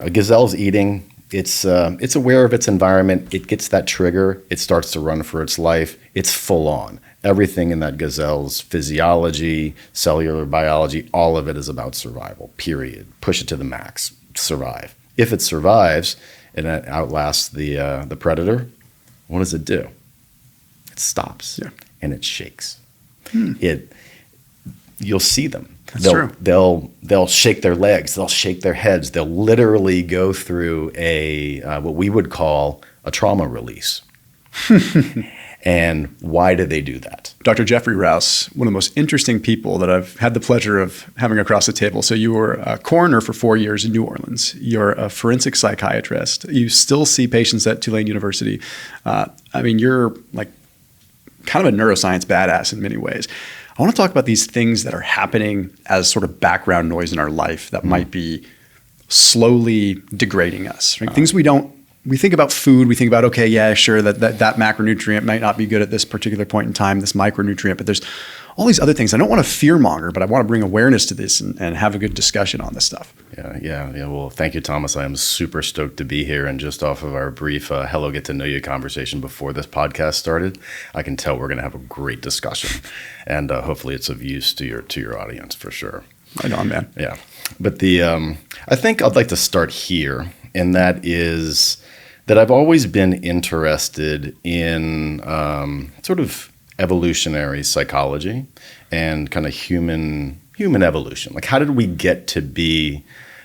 A gazelle's eating. It's aware of its environment. It gets that trigger. It starts to run for its life. It's full on. Everything in that gazelle's physiology, cellular biology, all of it is about survival, period. Push it to the max. Survive. If it survives and it outlasts the predator, what does it do? It stops. Yeah. And it shakes. You'll see them. That's true. They'll shake their legs. They'll shake their heads. They'll literally go through what we would call a trauma release. And why do they do that? Dr. Jeffrey Rouse, one of the most interesting people that I've had the pleasure of having across the table. So you were a coroner for 4 years in New Orleans. You're a forensic psychiatrist. You still see patients at Tulane University. You're like kind of a neuroscience badass in many ways. I want to talk about these things that are happening as sort of background noise in our life that might be slowly degrading us. Right? Things we think about food, we think about, okay, yeah, sure, that macronutrient might not be good at this particular point in time, this micronutrient, but there's all these other things. I don't want to fearmonger, but I want to bring awareness to this and have a good discussion on this stuff. Yeah. Well, thank you, Thomas. I am super stoked to be here. And just off of our brief hello, get to know you conversation before this podcast started, I can tell we're going to have a great discussion, and hopefully it's of use to your audience for sure. Right on, man. Yeah. But I think I'd like to start here, and that is that I've always been interested in sort of evolutionary psychology and kind of human evolution. Like, how did we get to be,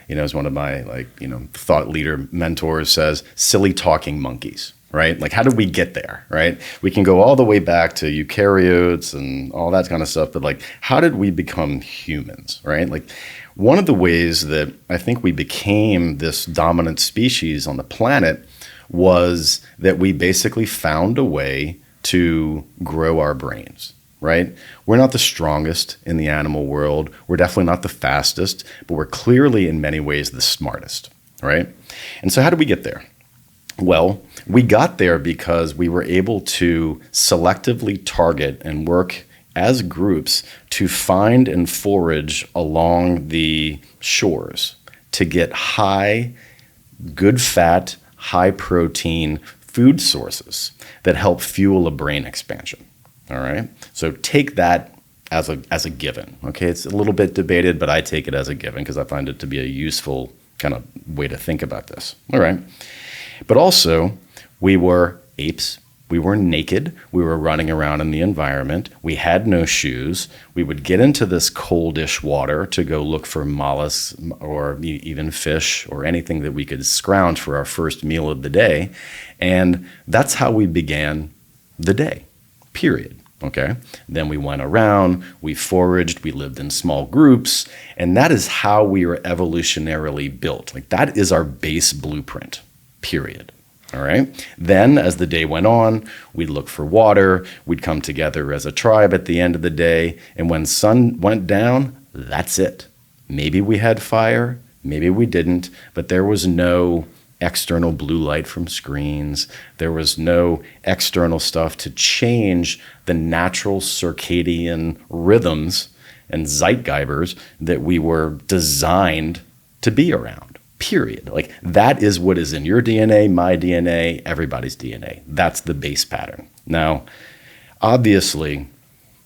as one of my thought leader mentors says, silly talking monkeys, right? Like, how did we get there, right? We can go all the way back to eukaryotes and all that kind of stuff, but like, how did we become humans, right? Like, one of the ways that I think we became this dominant species on the planet was that we basically found a way to grow our brains, right? We're not the strongest in the animal world. We're definitely not the fastest, but we're clearly in many ways the smartest, right? And so how did we get there? Well, we got there because we were able to selectively target and work as groups to find and forage along the shores to get high, good fat, high protein food sources that help fuel a brain expansion. All right. So take that as a given. Okay. It's a little bit debated, but I take it as a given because I find it to be a useful kind of way to think about this. All right. But also, we were apes. We were naked. We were running around in the environment. We had no shoes. We would get into this coldish water to go look for mollusks or even fish or anything that we could scrounge for our first meal of the day. And that's how we began the day, period. Okay. Then we went around, we foraged, we lived in small groups, and that is how we were evolutionarily built. Like, that is our base blueprint, period. All right. Then as the day went on, we'd look for water. We'd come together as a tribe at the end of the day. And when sun went down, that's it. Maybe we had fire, maybe we didn't, but there was no external blue light from screens. There was no external stuff to change the natural circadian rhythms and zeitgeibers that we were designed to be around. Period. Like, that is what is in your DNA, my DNA, everybody's DNA. That's the base pattern. Now, obviously,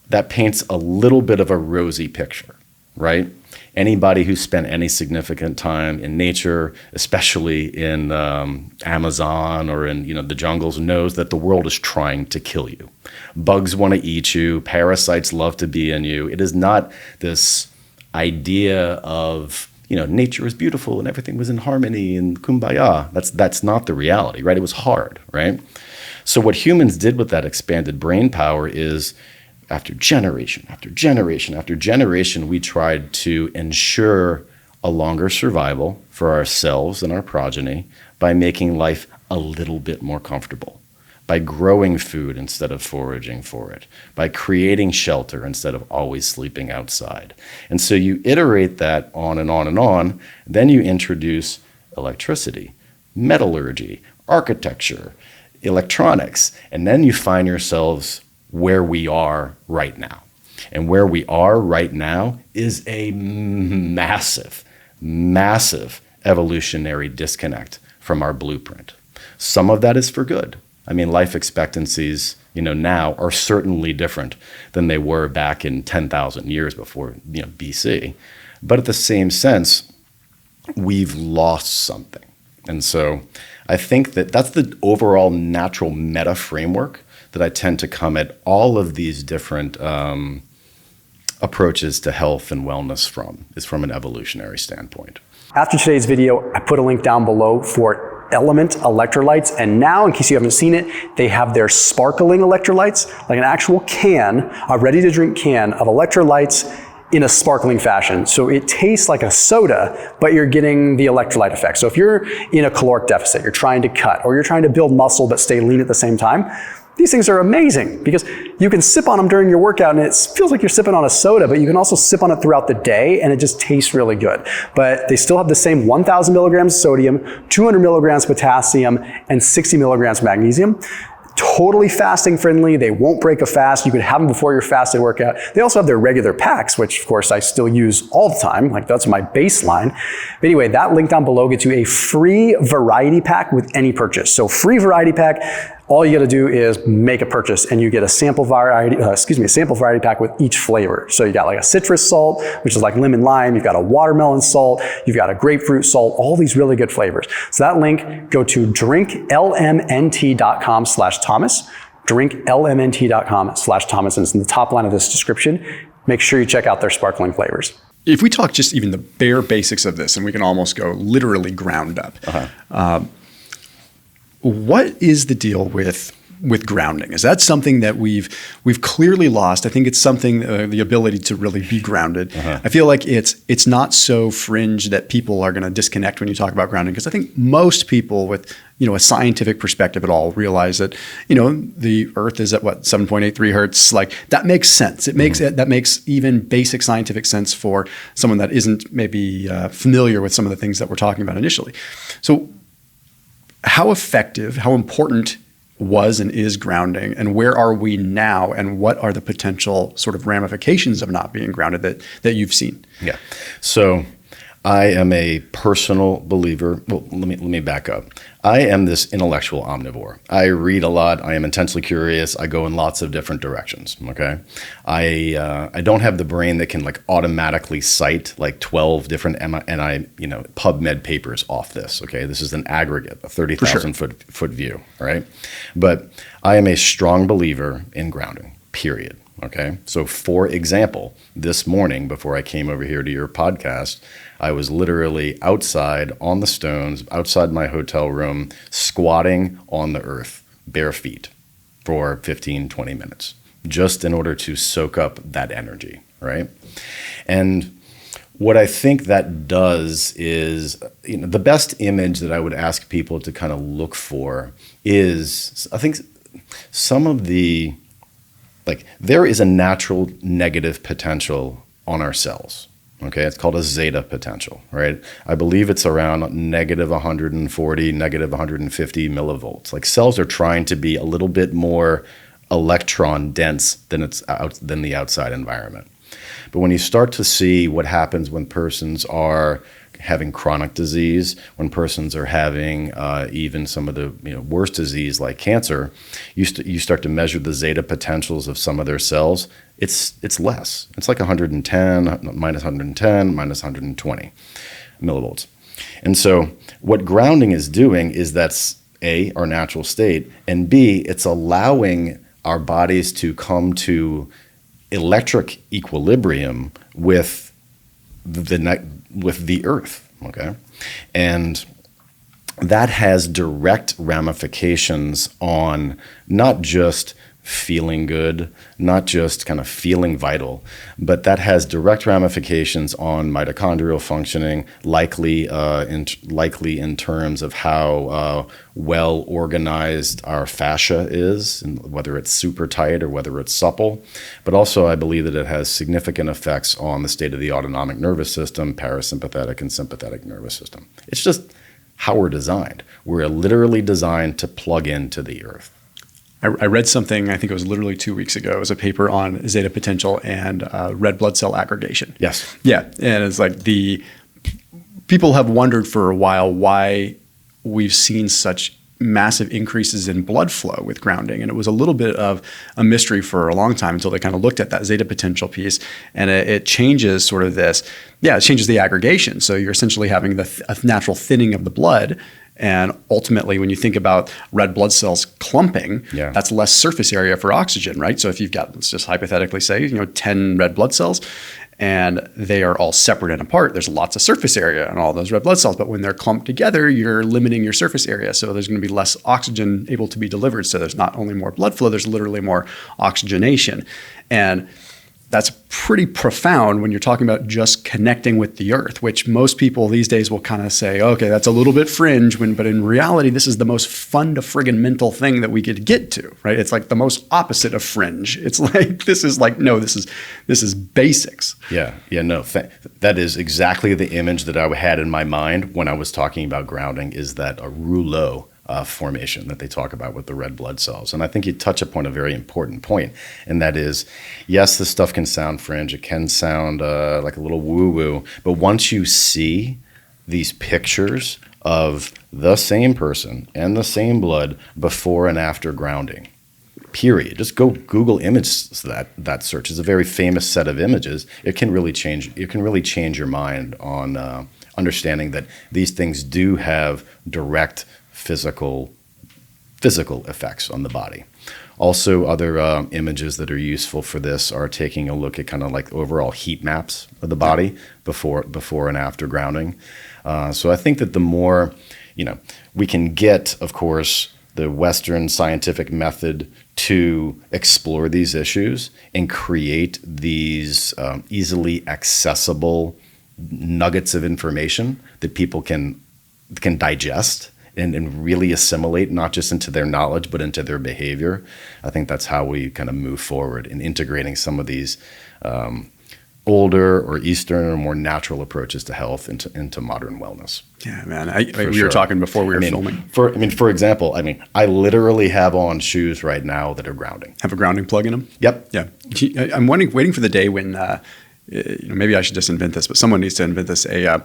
that paints a little bit of a rosy picture, right? Anybody who spent any significant time in nature, especially in Amazon or in the jungles, knows that the world is trying to kill you. Bugs want to eat you. Parasites love to be in you. It is not this idea of nature is beautiful and everything was in harmony and kumbaya. That's not the reality, right? It was hard, right? So what humans did with that expanded brain power is, after generation after generation after generation, we tried to ensure a longer survival for ourselves and our progeny by making life a little bit more comfortable, by growing food instead of foraging for it, by creating shelter instead of always sleeping outside. And so you iterate that on and on and on. Then you introduce electricity, metallurgy, architecture, electronics, and then you find yourselves where we are right now. And where we are right now is a massive, massive evolutionary disconnect from our blueprint. Some of that is for good. I mean, life expectancies, now are certainly different than they were back in 10,000 years before, BC. But at the same sense, we've lost something. And so I think that that's the overall natural meta framework that I tend to come at all of these different approaches to health and wellness from an evolutionary standpoint. After today's video, I put a link down below for LMNT electrolytes, and now, in case you haven't seen it, they have their sparkling electrolytes, like an actual can, a ready-to-drink can of electrolytes in a sparkling fashion. So it tastes like a soda, but you're getting the electrolyte effect. So if you're in a caloric deficit, you're trying to cut, or you're trying to build muscle but stay lean at the same time, these things are amazing because you can sip on them during your workout and it feels like you're sipping on a soda, but you can also sip on it throughout the day and it just tastes really good. But they still have the same 1,000 milligrams sodium, 200 milligrams potassium, and 60 milligrams magnesium. Totally fasting friendly. They won't break a fast. You could have them before your fasted workout. They also have their regular packs, which of course I still use all the time. Like that's my baseline. But anyway, that link down below gets you a free variety pack with any purchase. So free variety pack. All you got to do is make a purchase and you get a sample variety pack with each flavor. So you got like a citrus salt, which is like lemon lime. You've got a watermelon salt. You've got a grapefruit salt, all these really good flavors. So that link, go to drinklmnt.com/Thomas, drinklmnt.com/Thomas, and it's in the top line of this description. Make sure you check out their sparkling flavors. If we talk just even the bare basics of this, and we can almost go literally ground up, what is the deal with grounding? Is that something that we've clearly lost? I think it's something, the ability to really be grounded. I feel like it's not so fringe that people are going to disconnect when you talk about grounding, because I think most people with a scientific perspective at all realize that the Earth is at 7.83 hertz. Like that makes sense. It makes that makes even basic scientific sense for someone that isn't maybe familiar with some of the things that we're talking about initially. So how effective, how important was and is grounding, and where are we now, and what are the potential sort of ramifications of not being grounded that you've seen? Yeah. So I am a personal believer. Well, let me back up. I am this intellectual omnivore. I read a lot. I am intensely curious. I go in lots of different directions. Okay. I don't have the brain that can like automatically cite like 12 different PubMed papers off this. Okay. This is an aggregate, a 30,000 foot view. Right. But I am a strong believer in grounding, period. Okay. So for example, this morning before I came over here to your podcast, I was literally outside on the stones, outside my hotel room, squatting on the earth, bare feet for 15, 20 minutes, just in order to soak up that energy, right? And what I think that does is, the best image that I would ask people to kind of look for is, I think some of the, there is a natural negative potential on our cells. Okay, it's called a zeta potential, right? I believe it's around negative 140, negative 150 millivolts. Like cells are trying to be a little bit more electron dense than the outside environment. But when you start to see what happens when persons are having chronic disease, when persons are having even some of the worst disease like cancer, you start to measure the zeta potentials of some of their cells. It's less. It's like 110, minus 110, minus 120 millivolts. And so what grounding is doing is that's A, our natural state, and B, it's allowing our bodies to come to electric equilibrium with the earth, okay? And that has direct ramifications on not just feeling good, not just kind of feeling vital, but that has direct ramifications on mitochondrial functioning, likely in terms of how well organized our fascia is, and whether it's super tight or whether it's supple. But also I believe that it has significant effects on the state of the autonomic nervous system, parasympathetic and sympathetic nervous system. It's just how we're designed. We're literally designed to plug into the earth. I read something, I think it was literally 2 weeks ago. It was a paper on zeta potential and red blood cell aggregation. Yes. Yeah. And it's like the people have wondered for a while why we've seen such massive increases in blood flow with grounding. And it was a little bit of a mystery for a long time until they kind of looked at that zeta potential piece. And it changes sort of this, it changes the aggregation. So you're essentially having a natural thinning of the blood. And ultimately, when you think about red blood cells clumping, that's less surface area for oxygen, right? So if you've got, let's just hypothetically say, 10 red blood cells, and they are all separate and apart, there's lots of surface area on all those red blood cells. But when they're clumped together, you're limiting your surface area. So there's going to be less oxygen able to be delivered. So there's not only more blood flow, there's literally more oxygenation. And that's pretty profound when you're talking about just connecting with the earth, which most people these days will kind of say, okay, that's a little bit fringe, but in reality, this is the most fun to friggin' mental thing that we could get to, right? It's like the most opposite of fringe. It's like, this is basics. That is exactly the image that I had in my mind when I was talking about grounding, is that a rouleau formation that they talk about with the red blood cells. And I think you touch upon a very important point, and that is, yes, this stuff can sound fringe. It can sound like a little woo-woo, but once you see these pictures of the same person and the same blood before and after grounding, period. Just go Google image that search. It's a very famous set of images. It can really change your mind on understanding that these things do have direct physical effects on the body. Also, other images that are useful for this are taking a look at kind of like overall heat maps of the body before and after grounding. So I think that the more, we can get, of course, the Western scientific method to explore these issues and create these easily accessible nuggets of information that people can digest and really assimilate, not just into their knowledge, but into their behavior. I think that's how we kind of move forward in integrating some of these older or Eastern or more natural approaches to health into modern wellness. Yeah, man. We were talking before we were filming. For example, I literally have on shoes right now that are grounding. Have a grounding plug in them? Yep. Yeah. I'm waiting for the day when, maybe I should just invent this, but someone needs to invent this, a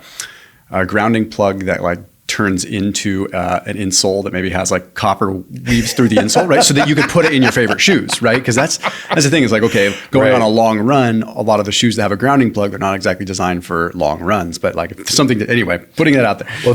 grounding plug that turns into an insole that maybe has copper weaves through the insole, right? So that you could put it in your favorite shoes, right? Because that's the thing is okay, going on a long run, a lot of the shoes that have a grounding plug, they're not exactly designed for long runs, but something that, anyway, putting that out there. Well,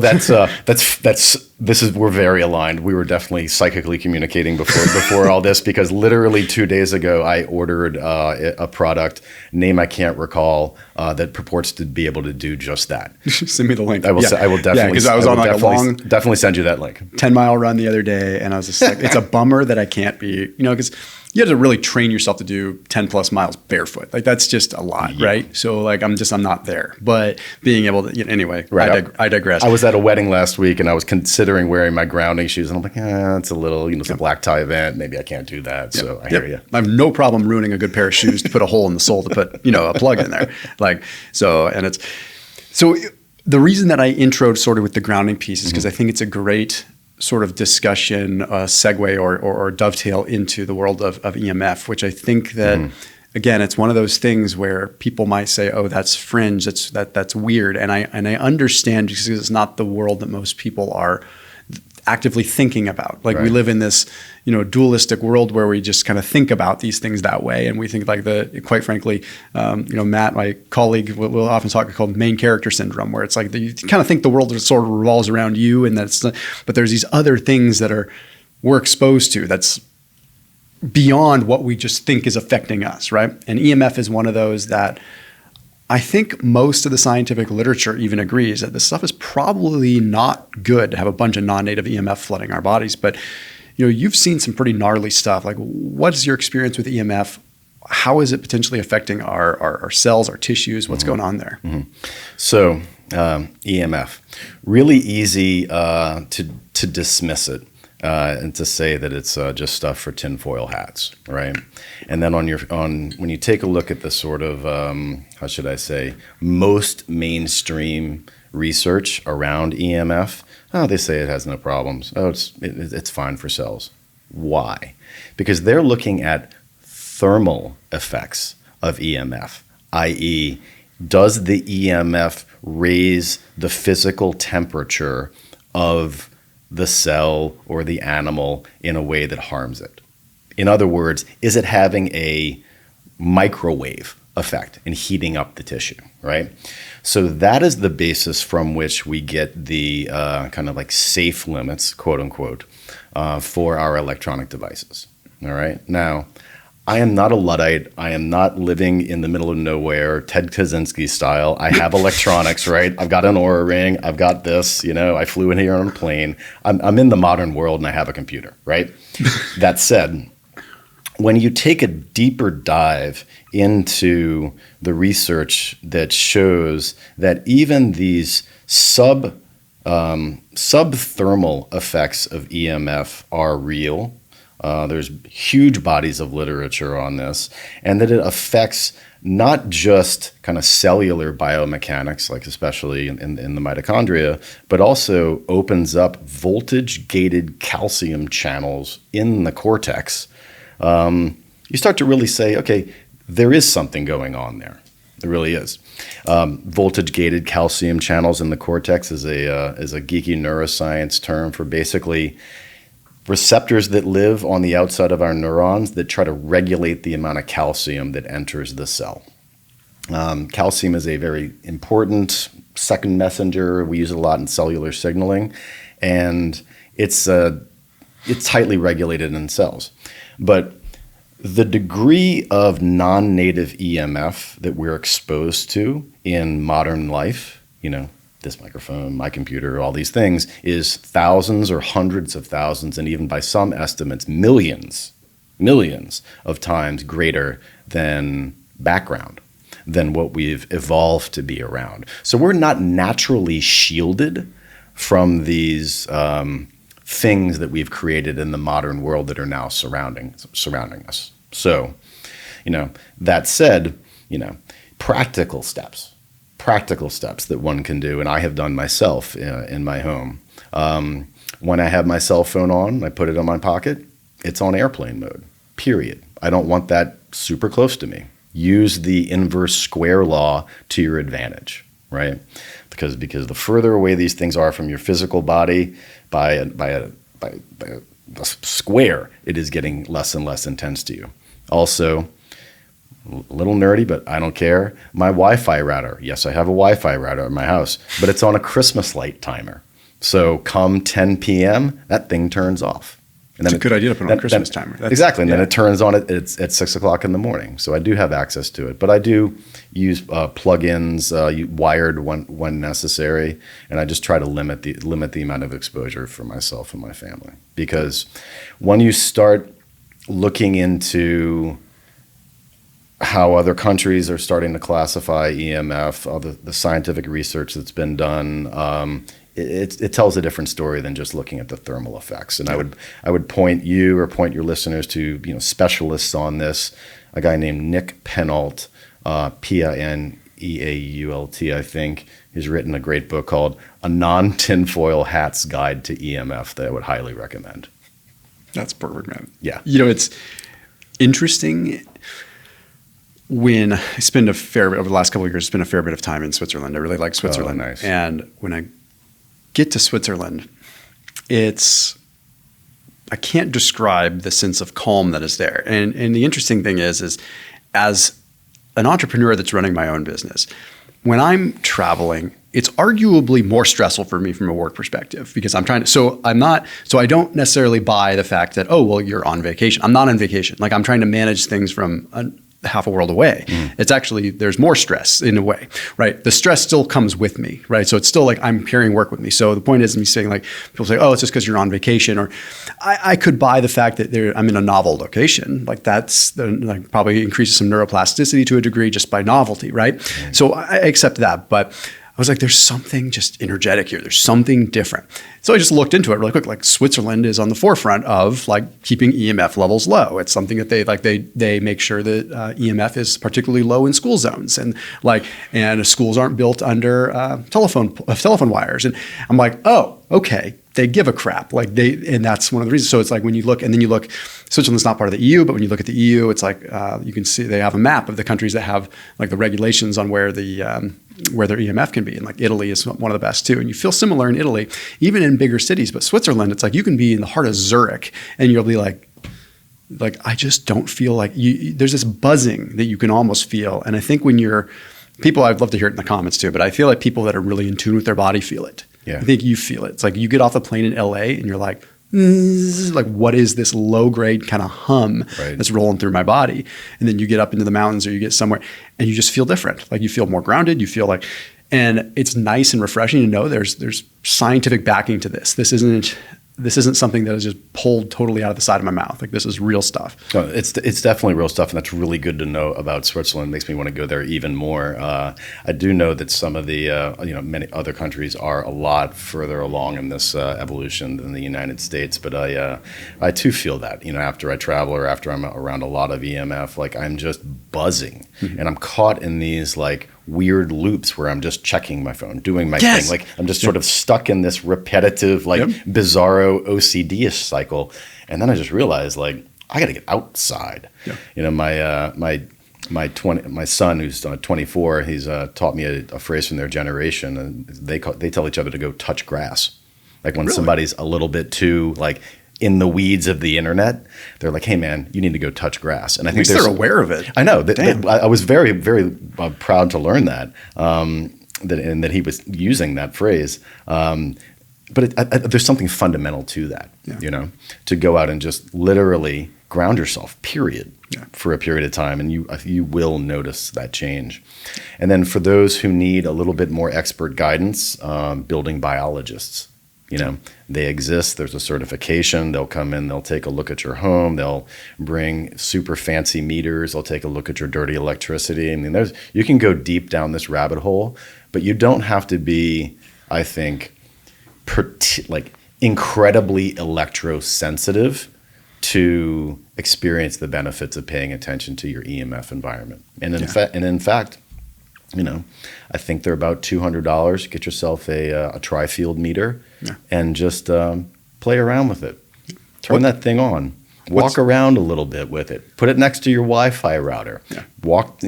we're very aligned. We were definitely psychically communicating before all this, because literally 2 days ago, I ordered a product, name I can't recall, that purports to be able to do just that. Send me the link. I will definitely. Because I was on definitely send you that link. 10-mile run the other day, and I was just it's a bummer that I can't be, because you have to really train yourself to do 10 plus miles barefoot. That's just a lot, right? So I'm not there. But being able to, anyway, right. I digress. I was at a wedding last week, and I was considering wearing my grounding shoes, and I'm like, it's a little, it's a black tie event. Maybe I can't do that. Yep. So I hear you. I have no problem ruining a good pair of shoes to put a hole in the sole to put, a plug in there. The reason that I introed sort of with the grounding piece is because I think it's a great sort of discussion, segue or dovetail into the world of EMF, which I think that, again, it's one of those things where people might say, oh, that's fringe, that's weird. And I understand, because it's not the world that most people are actively thinking about. Right. We live in this, dualistic world where we just kind of think about these things that way. And we think quite frankly, Matt, my colleague, will often talk called main character syndrome, where it's you kind of think the world sort of revolves around you, and but there's these other things that we're exposed to that's beyond what we just think is affecting us, right? And EMF is one of those that I think most of the scientific literature even agrees that this stuff is probably not good to have a bunch of non-native EMF flooding our bodies. But you've seen some pretty gnarly stuff. What is your experience with EMF? How is it potentially affecting our cells, our tissues? What's going on there? Mm-hmm. So EMF, really easy to dismiss it. And to say that it's just stuff for tinfoil hats, right? And then when you take a look at the sort of most mainstream research around EMF, they say it has no problems. It's fine for cells. Why? Because they're looking at thermal effects of EMF, i.e., does the EMF raise the physical temperature of the cell or the animal in a way that harms it? In other words, is it having a microwave effect and heating up the tissue, right? So that is the basis from which we get the kind of like safe limits, quote unquote, for our electronic devices. All right. Now, I am not a Luddite. I am not living in the middle of nowhere, Ted Kaczynski style. I have electronics, right? I've got an Oura ring. I've got this, I flew in here on a plane. I'm in the modern world and I have a computer, right? That said, when you take a deeper dive into the research that shows that even these subthermal effects of EMF are real, there's huge bodies of literature on this, and that it affects not just kind of cellular biomechanics, like especially in the mitochondria, but also opens up voltage-gated calcium channels in the cortex. You start to really say, okay, there is something going on there. There really is. Voltage-gated calcium channels in the cortex is a geeky neuroscience term for basically receptors that live on the outside of our neurons that try to regulate the amount of calcium that enters the cell. Calcium is a very important second messenger. We use it a lot in cellular signaling, and it's tightly regulated in cells. But the degree of non-native EMF that we're exposed to in modern life, this microphone, my computer, all these things, is thousands or hundreds of thousands, and even by some estimates, millions of times greater than background, than what we've evolved to be around. So we're not naturally shielded from these things that we've created in the modern world that are now surrounding us. So, that said, practical steps that one can do, and I have done myself in my home. When I have my cell phone on, I put it on my pocket, it's on airplane mode, period. I don't want that super close to me. Use the inverse square law to your advantage, right? Because the further away these things are from your physical body by a square, it is getting less and less intense to you. Also, a little nerdy, but I don't care. My Wi-Fi router. Yes, I have a Wi-Fi router in my house, but it's on a Christmas light timer. So come 10 p.m., that thing turns off. And then it's a good idea to put on a Christmas timer. Exactly. And then it turns on it's at 6 o'clock in the morning. So I do have access to it. But I do use plugins wired when necessary. And I just try to limit the amount of exposure for myself and my family. Because when you start looking into how other countries are starting to classify EMF, the scientific research that's been done, it tells a different story than just looking at the thermal effects. And I would point you or point your listeners to specialists on this. A guy named Nick Penault, Pineault, I think, has written a great book called A Non-Tinfoil Hat's Guide to EMF that I would highly recommend. That's perfect, man. Yeah. It's interesting. When I spend over the last couple of years, spent a fair bit of time in Switzerland. I really like Switzerland. Oh, nice. And when I get to Switzerland, I can't describe the sense of calm that is there. And the interesting thing is as an entrepreneur that's running my own business, when I'm traveling, it's arguably more stressful for me from a work perspective because I don't necessarily buy the fact that, you're on vacation. I'm not on vacation. Like I'm trying to manage things from half a world away. It's actually, there's more stress in a way, right? The stress still comes with me, right? So it's still like I'm carrying work with me. So the point is me saying like, people say, it's just because you're on vacation, or I could buy the fact that I'm in a novel location. Like that's probably increases some neuroplasticity to a degree just by novelty, right? So I accept that, but I was like, there's something just energetic here. There's something different. So I just looked into it really quick. Like Switzerland is on the forefront of like keeping EMF levels low. It's something that they make sure that EMF is particularly low in school zones, and schools aren't built under telephone wires. And I'm like, okay, they give a crap. Like and that's one of the reasons. So it's like when you look, and then you look, Switzerland's not part of the EU, but when you look at the EU, it's like you can see they have a map of the countries that have like the regulations on where where their EMF can be. And like Italy is one of the best too. And you feel similar in Italy, even in bigger cities. But Switzerland, it's like you can be in the heart of Zurich and you'll be like I just don't feel like there's this buzzing that you can almost feel. And I think when people, I'd love to hear it in the comments too, but I feel like people that are really in tune with their body feel it. Yeah. I think you feel it. It's like you get off the plane in LA and you're like what is this low grade kind of hum that's rolling through my body? And then you get up into the mountains or you get somewhere and you just feel different. Like you feel more grounded. You feel like, and it's nice and refreshing to know there's scientific backing to this. This isn't something that is just pulled totally out of the side of my mouth. Like this is real stuff. Oh, it's definitely real stuff, and that's really good to know about Switzerland. It makes me want to go there even more. I do know that some of the many other countries are a lot further along in this evolution than the United States. But I too feel that after I travel or after I'm around a lot of EMF, like I'm just buzzing, and I'm caught in these like weird loops where I'm just checking my phone, doing my thing. Like I'm just sort of stuck in this repetitive, like bizarro OCD-ish cycle. And then I just realized like, I got to get outside. My son who's 24, he's taught me a phrase from their generation, and they tell each other to go touch grass. Like when somebody's a little bit too like in the weeds of the internet, they're like, hey man, you need to go touch grass. And I think they're aware of it. I know I was very, very proud to learn that, that he was using that phrase. But there's something fundamental to that, to go out and just literally ground yourself, period, for a period of time. And you will notice that change. And then for those who need a little bit more expert guidance, building biologists, they exist. There's a certification. They'll come in, they'll take a look at your home. They'll bring super fancy meters. They'll take a look at your dirty electricity. I mean, you can go deep down this rabbit hole, but you don't have to be, I think, like incredibly electrosensitive to experience the benefits of paying attention to your EMF environment. And in fact, I think they're about $200. Get yourself a tri-field meter and just play around with it. Turn that thing on. Walk around a little bit with it. Put it next to your Wi-Fi router. Walk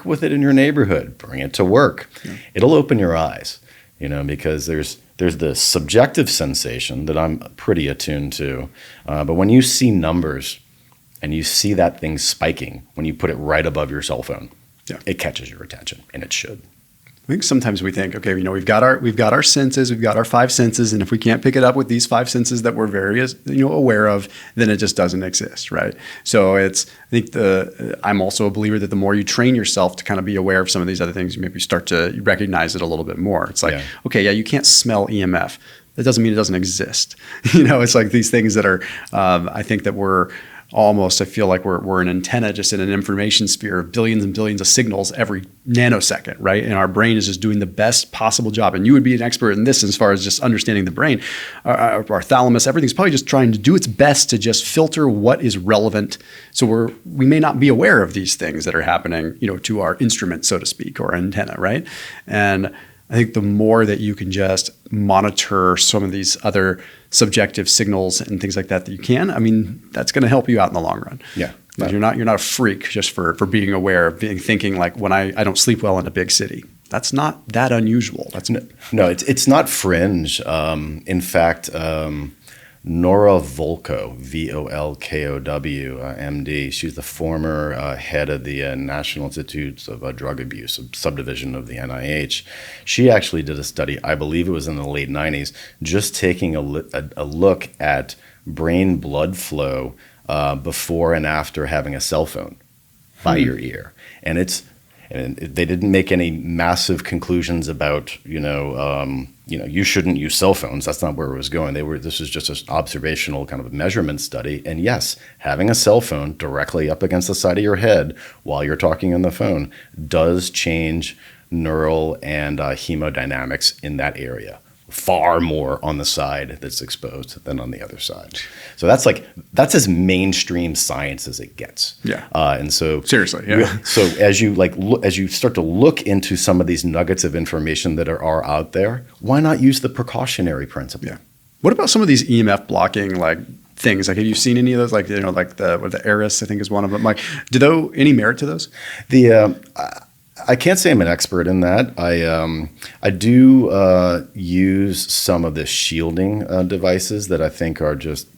with it in your neighborhood. Bring it to work. It'll open your eyes, because there's the subjective sensation that I'm pretty attuned to. But when you see numbers and you see that thing spiking when you put it right above your cell phone, it catches your attention, and it should. I think sometimes we think, okay, we've got our senses, we've got our five senses, and if we can't pick it up with these five senses that we're very aware of, then it just doesn't exist, right? So I'm also a believer that the more you train yourself to kind of be aware of some of these other things, you maybe start to recognize it a little bit more. It's like, you can't smell EMF. That doesn't mean it doesn't exist. It's like these things that are, I think that I feel like we're an antenna just in an information sphere of billions and billions of signals every nanosecond, right? And our brain is just doing the best possible job. And you would be an expert in this as far as just understanding the brain. Our thalamus, everything's probably just trying to do its best to just filter what is relevant. So we may not be aware of these things that are happening, to our instrument, so to speak, or antenna, right? And I think the more that you can just monitor some of these other subjective signals and things like that you can, that's going to help you out in the long run. Yeah. You're not a freak just for being aware of thinking like when I don't sleep well in a big city. That's not that unusual. It's not fringe. In fact, Nora Volkow, Volkow, MD. She's the former head of the National Institutes of Drug Abuse, a subdivision of the NIH. She actually did a study, I believe it was in the late 90s, just taking a look at brain blood flow before and after having a cell phone by your ear. And they didn't make any massive conclusions about, you shouldn't use cell phones. That's not where it was going. This was just an observational kind of measurement study. And yes, having a cell phone directly up against the side of your head while you're talking on the phone does change neural and hemodynamics in that area. Far more on the side that's exposed than on the other side. So that's as mainstream science as it gets. Yeah. And so seriously, So as you start to look into some of these nuggets of information that are out there, why not use the precautionary principle? What about some of these EMF blocking like things? Like, have you seen any of those? Like, like the Eris, I think is one of them. Like, any merit to those? I can't say I'm an expert in that. I do use some of the shielding devices that I think are just,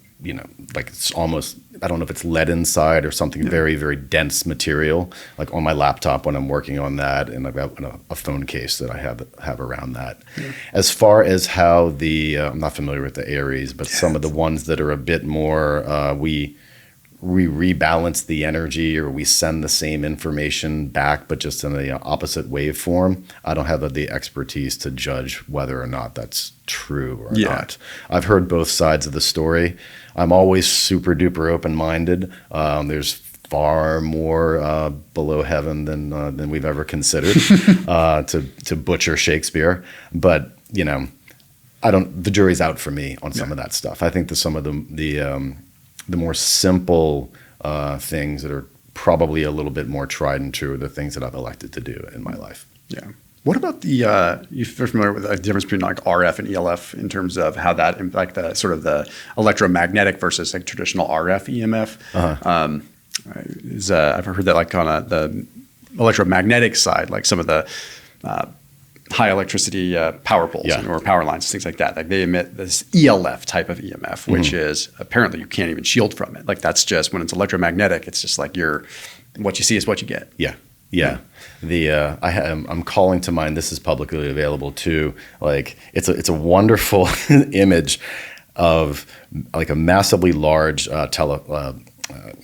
like it's almost, I don't know if it's lead inside or something very, very dense material, like on my laptop when I'm working on that, and I've got a phone case that I have around that. Yeah. As far as how I'm not familiar with the Aries, but some of the ones that are a bit more, we rebalance the energy, or we send the same information back, but just in the opposite waveform. I don't have the expertise to judge whether or not that's true or not. I've heard both sides of the story. I'm always super duper open-minded. There's far more below heaven than we've ever considered, to butcher Shakespeare. But the jury's out for me on some of that stuff. I think that some of the more simple things that are probably a little bit more tried and true are the things that I've elected to do in my life. Yeah. What about you're familiar with the difference between like RF and ELF in terms of how that, like the sort of the electromagnetic versus like traditional RF EMF? I've heard that like on the electromagnetic side, like some of the high electricity power poles or power lines, things like that. Like they emit this ELF type of EMF, which is apparently you can't even shield from it. Like that's just when it's electromagnetic, it's just like what you see is what you get. Yeah. I'm calling to mind, this is publicly available too. Like it's a wonderful image of like a massively large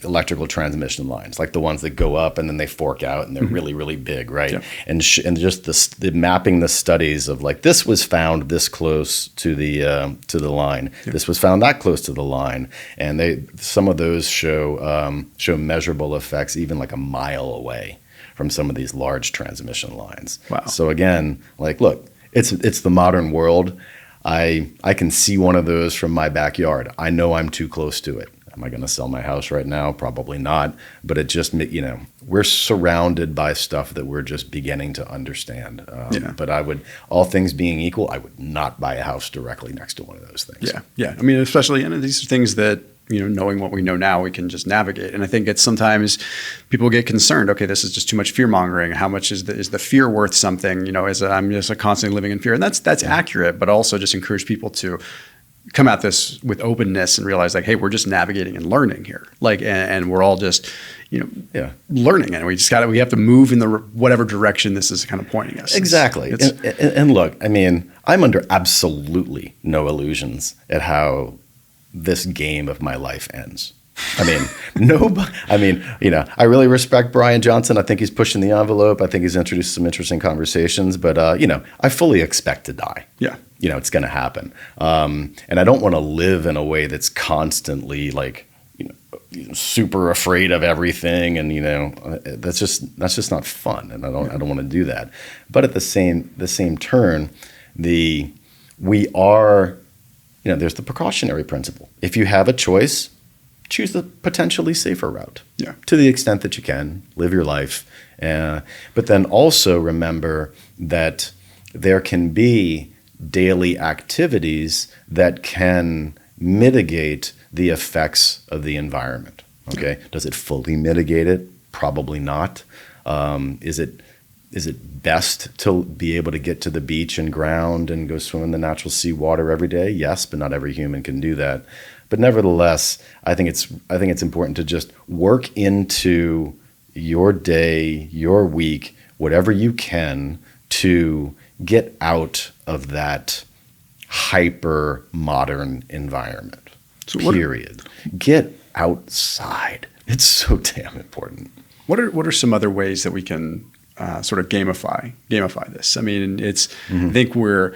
electrical transmission lines, like the ones that go up and then they fork out and they're really, really big, right? Yeah. And just the mapping the studies of like, this was found this close to the line. Yeah. This was found that close to the line, and some of those show measurable effects even like a mile away from some of these large transmission lines. Wow. So again, like, look, it's the modern world. I can see one of those from my backyard. I know I'm too close to it. Am I going to sell my house right now? Probably not. But it just, we're surrounded by stuff that we're just beginning to understand. But all things being equal, I would not buy a house directly next to one of those things. Yeah. I mean, especially, these are things that, knowing what we know now, we can just navigate. And I think it's sometimes people get concerned. Okay, this is just too much fear mongering. How much is the fear worth something? I'm just constantly living in fear, and that's accurate. But also just encourage people to come at this with openness and realize like, hey, we're just navigating and learning here. Like, and we're all just, learning, and we have to move in the whatever direction this is kind of pointing us. Exactly. And look, I'm under absolutely no illusions at how this game of my life ends. I really respect Brian Johnson. I think he's pushing the envelope. I think he's introduced some interesting conversations, but I fully expect to die. Yeah. It's going to happen. And I don't want to live in a way that's constantly like, super afraid of everything. And, that's just not fun. And I don't want to do that. But at the same turn, we are, there's the precautionary principle. If you have a choice, choose the potentially safer route. Yeah. To the extent that you can, live your life. But then also remember that there can be daily activities that can mitigate the effects of the environment. Okay. Yeah. Does it fully mitigate it? Probably not. Is it best to be able to get to the beach and ground and go swim in the natural sea water every day? Yes, but not every human can do that. But nevertheless, I think it's important to just work into your day, your week, whatever you can to get out of that hyper modern environment. Period. Get outside. It's so damn important. What are some other ways that we can sort of gamify this? I think we're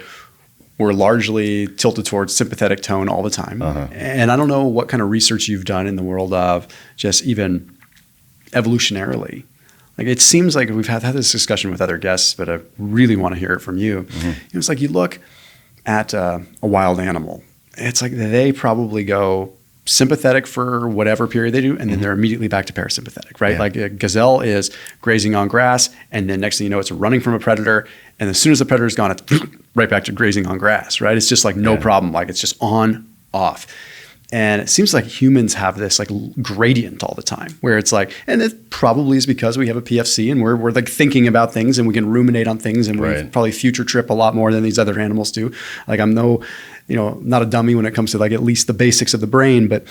largely tilted towards sympathetic tone all the time. And I don't know what kind of research you've done in the world of just even evolutionarily. Like it seems like we've had this discussion with other guests, but I really want to hear it from you. Mm-hmm. It's like you look at a wild animal. It's like they probably go sympathetic for whatever period they do, and then they're immediately back to parasympathetic, right? Yeah. Like a gazelle is grazing on grass, and then next thing you know, it's running from a predator, and as soon as the predator's gone, it's right back to grazing on grass, right? It's just like no problem, like it's just on, off. And it seems like humans have this like gradient all the time where it's like, and it probably is because we have a PFC and we're like thinking about things and we can ruminate on things and we probably future trip a lot more than these other animals do. Like I'm not a dummy when it comes to like at least the basics of the brain, but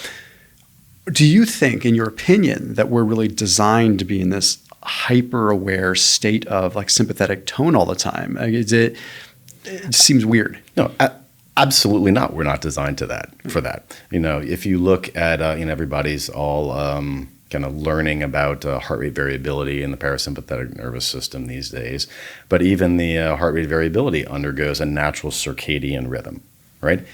do you think, in your opinion, that we're really designed to be in this hyper aware state of like sympathetic tone all the time? Like, it seems weird. No, absolutely not. We're not designed for that. If you look at, everybody's all kind of learning about heart rate variability in the parasympathetic nervous system these days. But even the heart rate variability undergoes a natural circadian rhythm, right?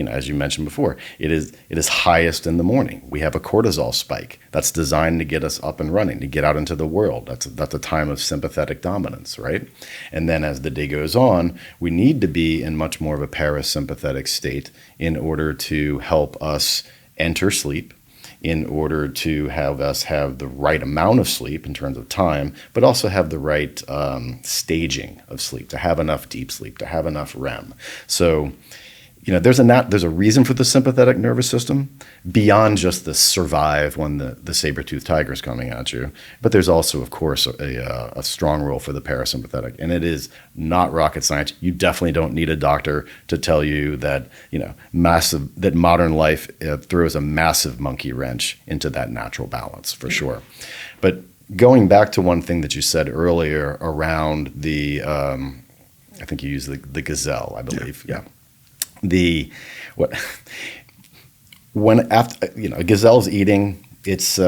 As you mentioned before, it is highest in the morning. We have a cortisol spike that's designed to get us up and running, to get out into the world. That's a time of sympathetic dominance, right? And then as the day goes on, we need to be in much more of a parasympathetic state in order to help us enter sleep, in order to have us have the right amount of sleep in terms of time, but also have the right staging of sleep, to have enough deep sleep, to have enough REM. So there's a reason for the sympathetic nervous system beyond just the survive when the saber-toothed tiger is coming at you. But there's also, of course, a strong role for the parasympathetic. And it is not rocket science. You definitely don't need a doctor to tell you that, that modern life throws a massive monkey wrench into that natural balance, for sure. But going back to one thing that you said earlier around I think you used the gazelle, I believe. Yeah. When after a gazelle's eating, it's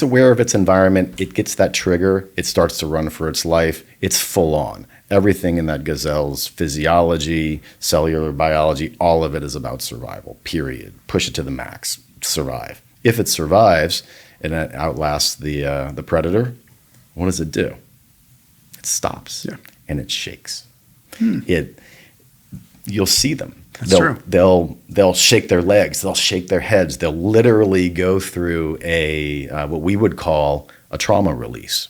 aware of its environment. It gets that trigger. It starts to run for its life. It's full on. Everything in that gazelle's physiology, cellular biology, all of it is about survival. Period. Push it to the max. Survive. If it survives and it outlasts the predator, what does it do? It stops and it shakes. You'll see them. That's true. They'll shake their legs. They'll shake their heads. They'll literally go through what we would call a trauma release.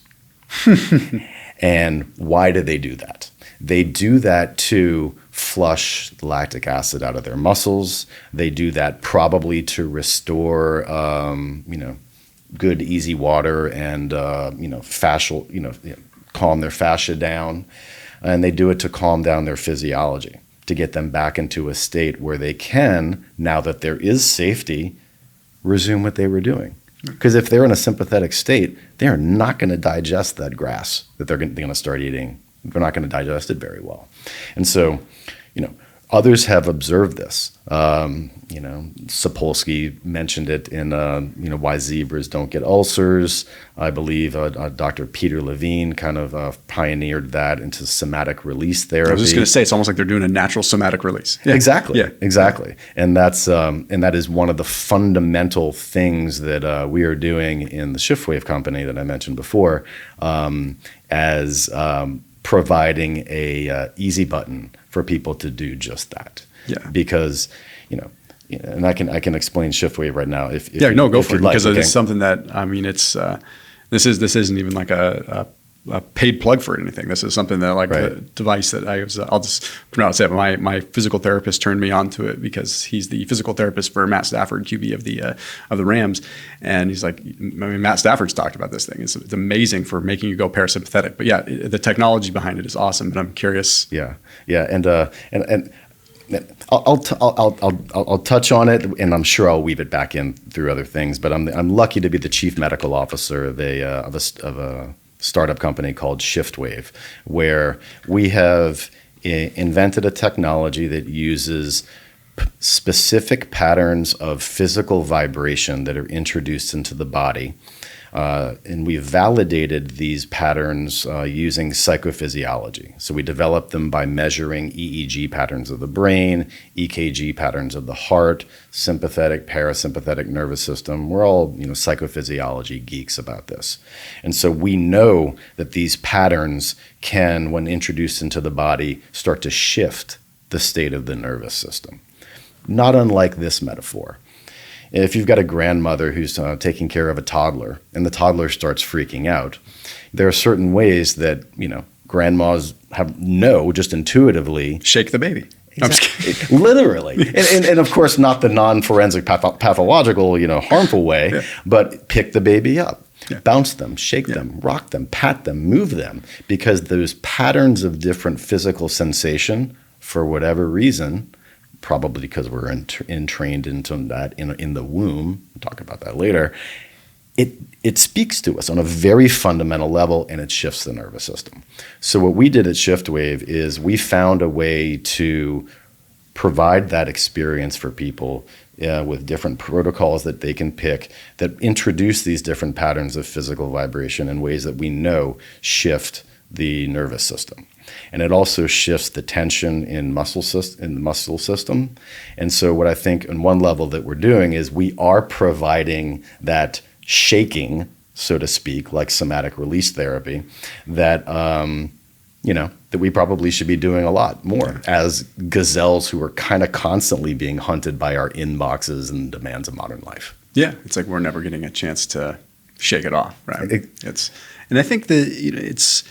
And why do they do that? They do that to flush lactic acid out of their muscles. They do that probably to restore, good easy water and fascial, calm their fascia down, and they do it to calm down their physiology, to get them back into a state where they can, now that there is safety, resume what they were doing. Because if they're in a sympathetic state, they're not going to digest that grass that they're going to start eating. They're not going to digest it very well. And so, others have observed this. Sapolsky mentioned it in, Why Zebras Don't Get Ulcers. I believe Dr. Peter Levine kind of pioneered that into somatic release therapy. I was just going to say, it's almost like they're doing a natural somatic release. Yeah. Exactly. Yeah. Exactly. And that is one of the fundamental things that we are doing in the Shiftwave company that I mentioned before, as providing a easy button for people to do just that. Yeah. Because, and I can explain Shiftwave right now if go for it, like. Because it's something that, it's this isn't even like a paid plug for anything. This is something that the device that I'll just pronounce it. My physical therapist turned me on to it because he's the physical therapist for Matt Stafford, QB of the Rams, and he's like, Matt Stafford's talked about this thing. It's amazing for making you go parasympathetic. But yeah, the technology behind it is awesome. But I'm curious. Yeah, and I'll touch on it, and I'm sure I'll weave it back in through other things. But I'm lucky to be the chief medical officer of a startup company called Shiftwave, where we have invented a technology that uses specific patterns of physical vibration that are introduced into the body. And we've validated these patterns using psychophysiology. So we developed them by measuring EEG patterns of the brain, EKG patterns of the heart, sympathetic, parasympathetic nervous system. We're all, psychophysiology geeks about this. And so we know that these patterns can, when introduced into the body, start to shift the state of the nervous system. Not unlike this metaphor. if you've got a grandmother who's taking care of a toddler and the toddler starts freaking out, there are certain ways that, grandmas know just intuitively. Shake the baby. Exactly. Literally. And of course, not the non-forensic pathological, harmful way, but pick the baby up. Yeah. Bounce them, shake them, rock them, pat them, move them, because those patterns of different physical sensation, for whatever reason, probably because we're entrained into that in the womb, we'll talk about that later, it speaks to us on a very fundamental level, and it shifts the nervous system. So what we did at ShiftWave is we found a way to provide that experience for people with different protocols that they can pick that introduce these different patterns of physical vibration in ways that we know shift the nervous system. And it also shifts the tension in the muscle system. And so what I think on one level that we're doing is we are providing that shaking, so to speak, like somatic release therapy, that that we probably should be doing a lot more as gazelles who are kind of constantly being hunted by our inboxes and demands of modern life. Yeah, it's like we're never getting a chance to shake it off, right? And I think that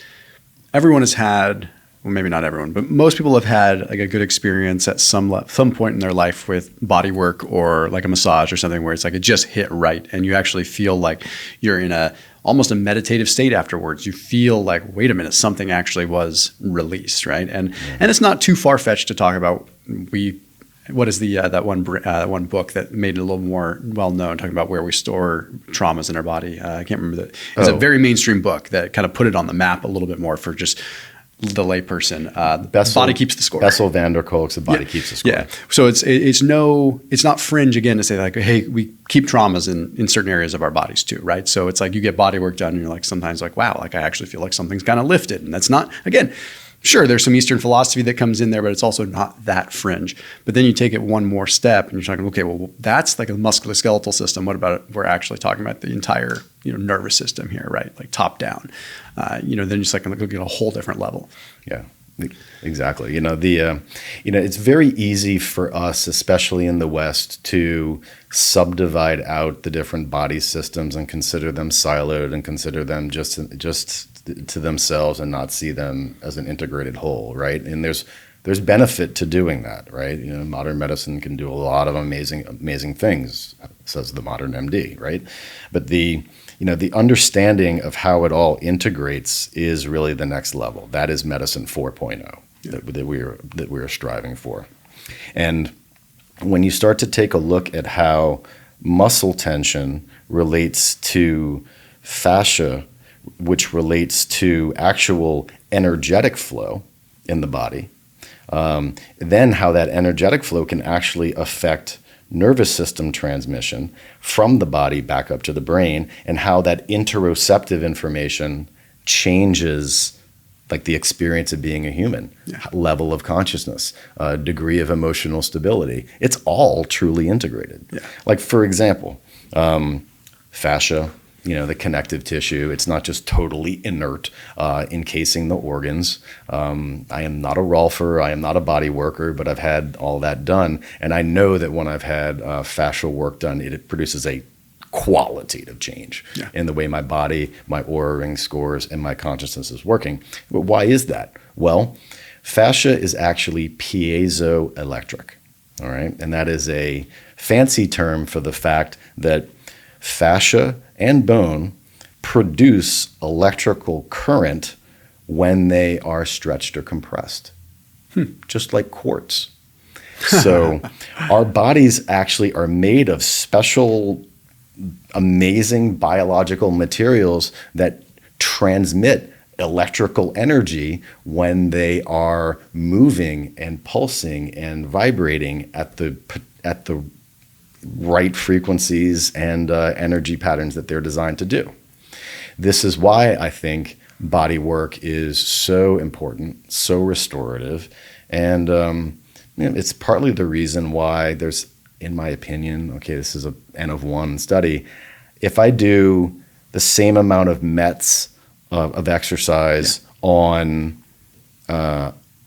everyone has had, well, maybe not everyone, but most people have had like a good experience at some point in their life with body work or like a massage or something where it's like it just hit right, and you actually feel like you're in almost a meditative state afterwards. You feel like, wait a minute, something actually was released, right? And it's not too far fetched to talk about. What is that one book that made it a little more well known, talking about where we store traumas in our body? I can't remember It's a very mainstream book that kind of put it on the map a little bit more for just the layperson. The body keeps the score. Bessel van der Kolk's The Body Keeps the Score. Yeah. So it's not fringe again to say like, hey, we keep traumas in certain areas of our bodies too, right? So it's like you get body work done and you're like sometimes like, wow, like I actually feel like something's kind of lifted. And that's not, again, sure, there's some Eastern philosophy that comes in there, but it's also not that fringe. But then you take it one more step and you're talking, okay, well, that's like a musculoskeletal system. What about it? We're actually talking about the entire nervous system here, right? Like top down. Then just like look at a whole different level. Yeah, exactly. It's very easy for us, especially in the West, to subdivide out the different body systems and consider them siloed and consider them just to themselves and not see them as an integrated whole, right? And there's benefit to doing that, right? Modern medicine can do a lot of amazing things, says the modern MD, right? But the understanding of how it all integrates is really the next level. That is medicine 4.0 that we are striving for. And when you start to take a look at how muscle tension relates to fascia, which relates to actual energetic flow in the body, then how that energetic flow can actually affect nervous system transmission from the body back up to the brain, and how that interoceptive information changes like the experience of being a human, level of consciousness, degree of emotional stability. It's all truly integrated. Yeah. Like, for example, fascia, the connective tissue, it's not just totally inert, encasing the organs. I am not a Rolfer, I am not a body worker, but I've had all that done. And I know that when I've had fascial work done, it produces a qualitative change in the way my body, my aura ring scores, and my consciousness is working. But why is that? Well, fascia is actually piezoelectric, all right? And that is a fancy term for the fact that fascia and bone produce electrical current when they are stretched or compressed, just like quartz. So our bodies actually are made of special, amazing biological materials that transmit electrical energy when they are moving and pulsing and vibrating at the right frequencies and energy patterns that they're designed to do. This is why I think body work is so important, so restorative, and it's partly the reason why there's, in my opinion, this is an N of 1 study, if I do the same amount of METs of exercise on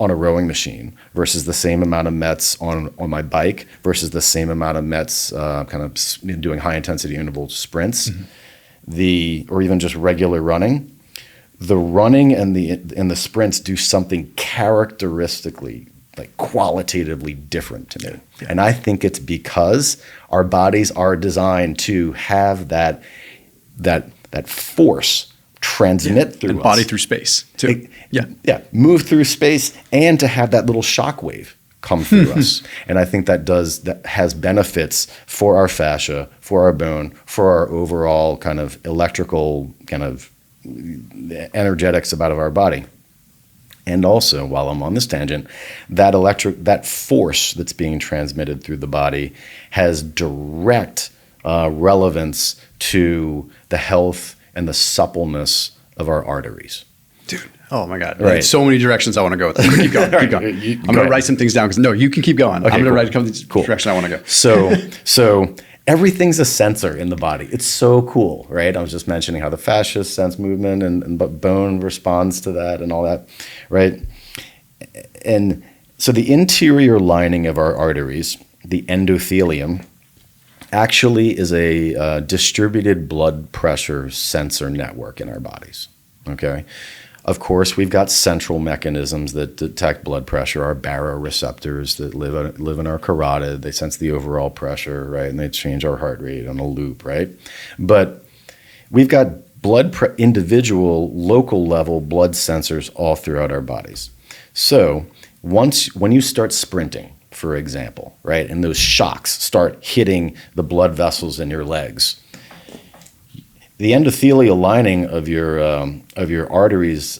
on a rowing machine versus the same amount of METs on my bike versus the same amount of METs doing high intensity interval sprints, or even just regular running, the running and the sprints do something characteristically, like qualitatively different to me. Yeah. And I think it's because our bodies are designed to have that force transmit through and us. Body through space too. Move through space, and to have that little shock wave come through us. And I think that has benefits for our fascia, for our bone, for our overall kind of electrical kind of energetics about of our body. And also, while I'm on this tangent, that force that's being transmitted through the body has direct relevance to the health and the suppleness of our arteries. Dude, oh my God. Right. So many directions I want to go with this. Keep going. Keep going. I'm going to write some things down you can keep going. Okay, I'm going to write a couple direction I want to go. So everything's a sensor in the body. It's so cool, right? I was just mentioning how the fascia sense movement and bone responds to that and all that, right? And so the interior lining of our arteries, the endothelium, actually is a distributed blood pressure sensor network in our bodies, okay? Of course, we've got central mechanisms that detect blood pressure, our baroreceptors that live in our carotid. They sense the overall pressure, right? And they change our heart rate on a loop, right? But we've got individual local level blood sensors all throughout our bodies. So when you start sprinting, for example, right, and those shocks start hitting the blood vessels in your legs, the endothelial lining of your arteries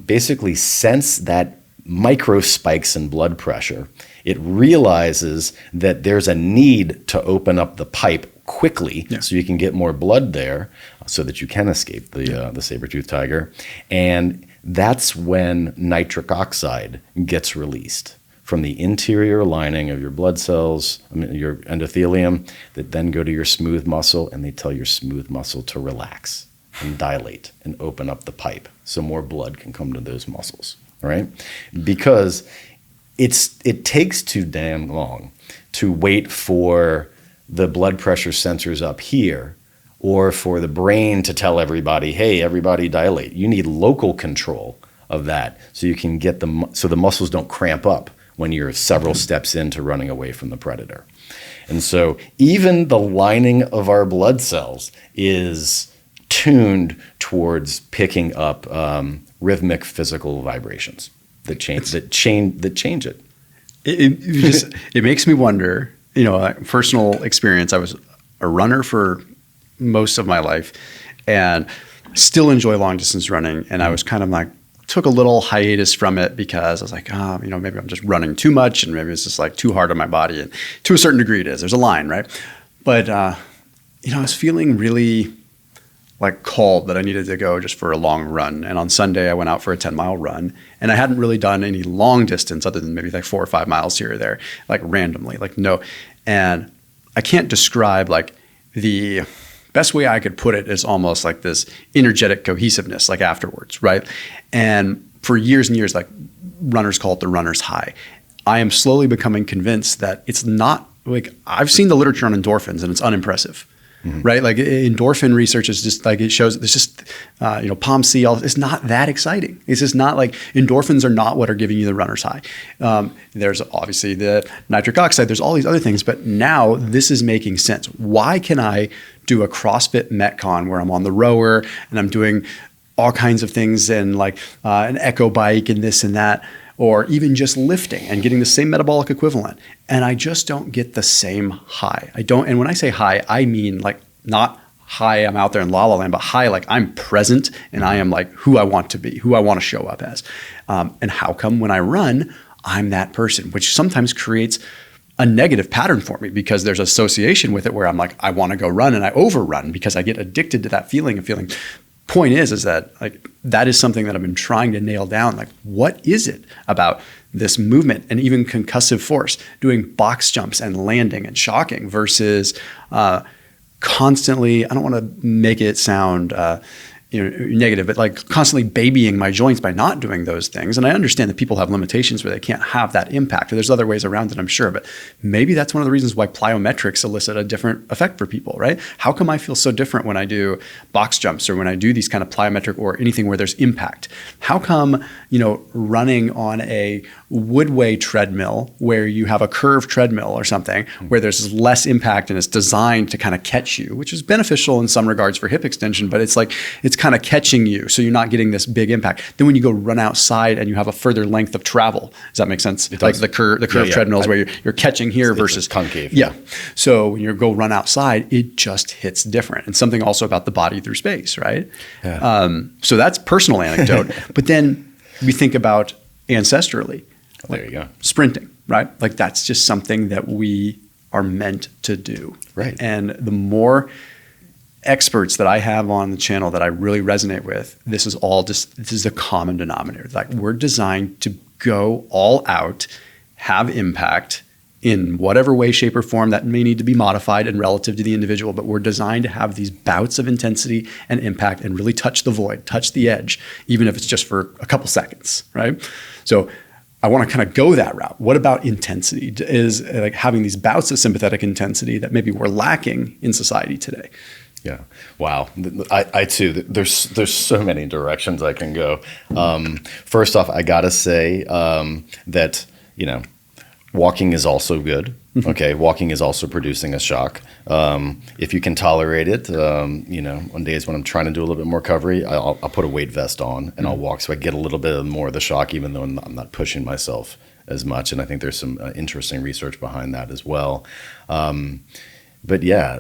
basically sense that micro spikes in blood pressure. It realizes that there's a need to open up the pipe quickly so you can get more blood there so that you can escape the saber-toothed tiger. And that's when nitric oxide gets released from the interior lining of your blood cells, your endothelium, that then go to your smooth muscle, and they tell your smooth muscle to relax and dilate and open up the pipe so more blood can come to those muscles, right? Because it takes too damn long to wait for the blood pressure sensors up here or for the brain to tell everybody, hey, everybody dilate. You need local control of that so you can get so the muscles don't cramp up when you're several steps into running away from the predator. And so even the lining of our blood cells is tuned towards picking up rhythmic physical vibrations that change it. It makes me wonder, personal experience. I was a runner for most of my life and still enjoy long distance running. And I was kind of like, took a little hiatus from it because I was like, maybe I'm just running too much and maybe it's just like too hard on my body. And to a certain degree it is. There's a line, right? But, I was feeling really like called that I needed to go just for a long run. And on Sunday I went out for a 10-mile run and I hadn't really done any long distance other than maybe like 4 or 5 miles here or there, like randomly, like no. And I can't describe like the best way I could put it is almost like this energetic cohesiveness, like afterwards, right? And for years and years, like runners call it the runner's high. I am slowly becoming convinced that it's not like, I've seen the literature on endorphins and it's unimpressive, right? Like endorphin research is just like, it shows it's just, POMC, it's not that exciting. It's just not like endorphins are not what are giving you the runner's high. There's obviously the nitric oxide, there's all these other things, but now this is making sense. Why can I do a CrossFit Metcon where I'm on the rower and I'm doing all kinds of things and like an echo bike and this and that, or even just lifting and getting the same metabolic equivalent. And I just don't get the same high. And when I say high, I mean like not high, I'm out there in la la land, but high, like I'm present and I am like who I want to be, who I want to show up as. And how come when I run, I'm that person, which sometimes creates a negative pattern for me because there's association with it where I'm like, I want to go run and I overrun because I get addicted to that feeling of feeling. Point is that like that is something that I've been trying to nail down. Like, what is it about this movement and even concussive force, doing box jumps and landing and shocking versus constantly? I don't want to make it sound negative, but like constantly babying my joints by not doing those things. And I understand that people have limitations where they can't have that impact. Or there's other ways around it, I'm sure. But maybe that's one of the reasons why plyometrics elicit a different effect for people, right? How come I feel so different when I do box jumps or when I do these kind of plyometric or anything where there's impact? How come, running on a Woodway treadmill where you have a curved treadmill or something where there's less impact and it's designed to kind of catch you, which is beneficial in some regards for hip extension, but it's kind of catching you, so you're not getting this big impact. Then when you go run outside and you have a further length of travel, does that make sense? Like the curved treadmills where you're catching here versus concave. Yeah. So when you go run outside, it just hits different. And something also about the body through space, right? Yeah. So that's personal anecdote. But then we think about ancestrally. There you go. Sprinting, right? Like that's just something that we are meant to do. Right. And the more experts that I have on the channel that I really resonate with, this is the common denominator. Like we're designed to go all out, have impact in whatever way, shape, or form that may need to be modified and relative to the individual, but we're designed to have these bouts of intensity and impact and really touch the void, touch the edge, even if it's just for a couple seconds, right? So I want to kind of go that route. What about intensity? Is like having these bouts of sympathetic intensity that maybe we're lacking in society today? Yeah. Wow. I too, there's so many directions I can go. First off, I got to say that, walking is also good. Okay. Walking is also producing a shock. If you can tolerate it, on days when I'm trying to do a little bit more recovery, I'll put a weight vest on and I'll walk so I get a little bit more of the shock, even though I'm not pushing myself as much. And I think there's some interesting research behind that as well. But yeah,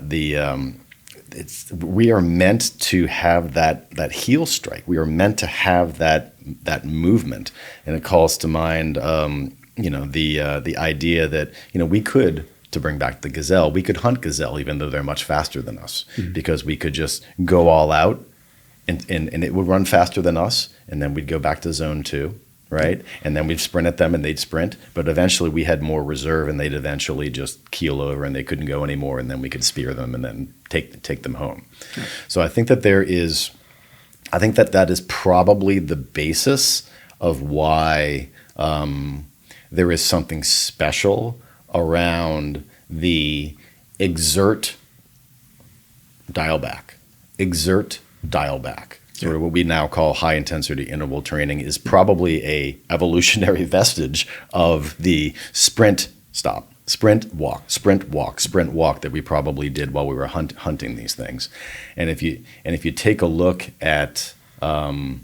we are meant to have that heel strike. We are meant to have that movement, and it calls to mind, the idea that we could, to bring back the gazelle, we could hunt gazelle even though they're much faster than us, because we could just go all out, and it would run faster than us, and then we'd go back to zone 2. Right. And then we'd sprint at them and they'd sprint. But eventually we had more reserve and they'd eventually just keel over and they couldn't go anymore. And then we could spear them and then take them home. Yeah. So I think that that is probably the basis of why there is something special around the exert, dial back. Sort of what we now call high-intensity interval training is probably a evolutionary vestige of the sprint, stop, sprint, walk that we probably did while we were hunting these things. And if you take a look at again,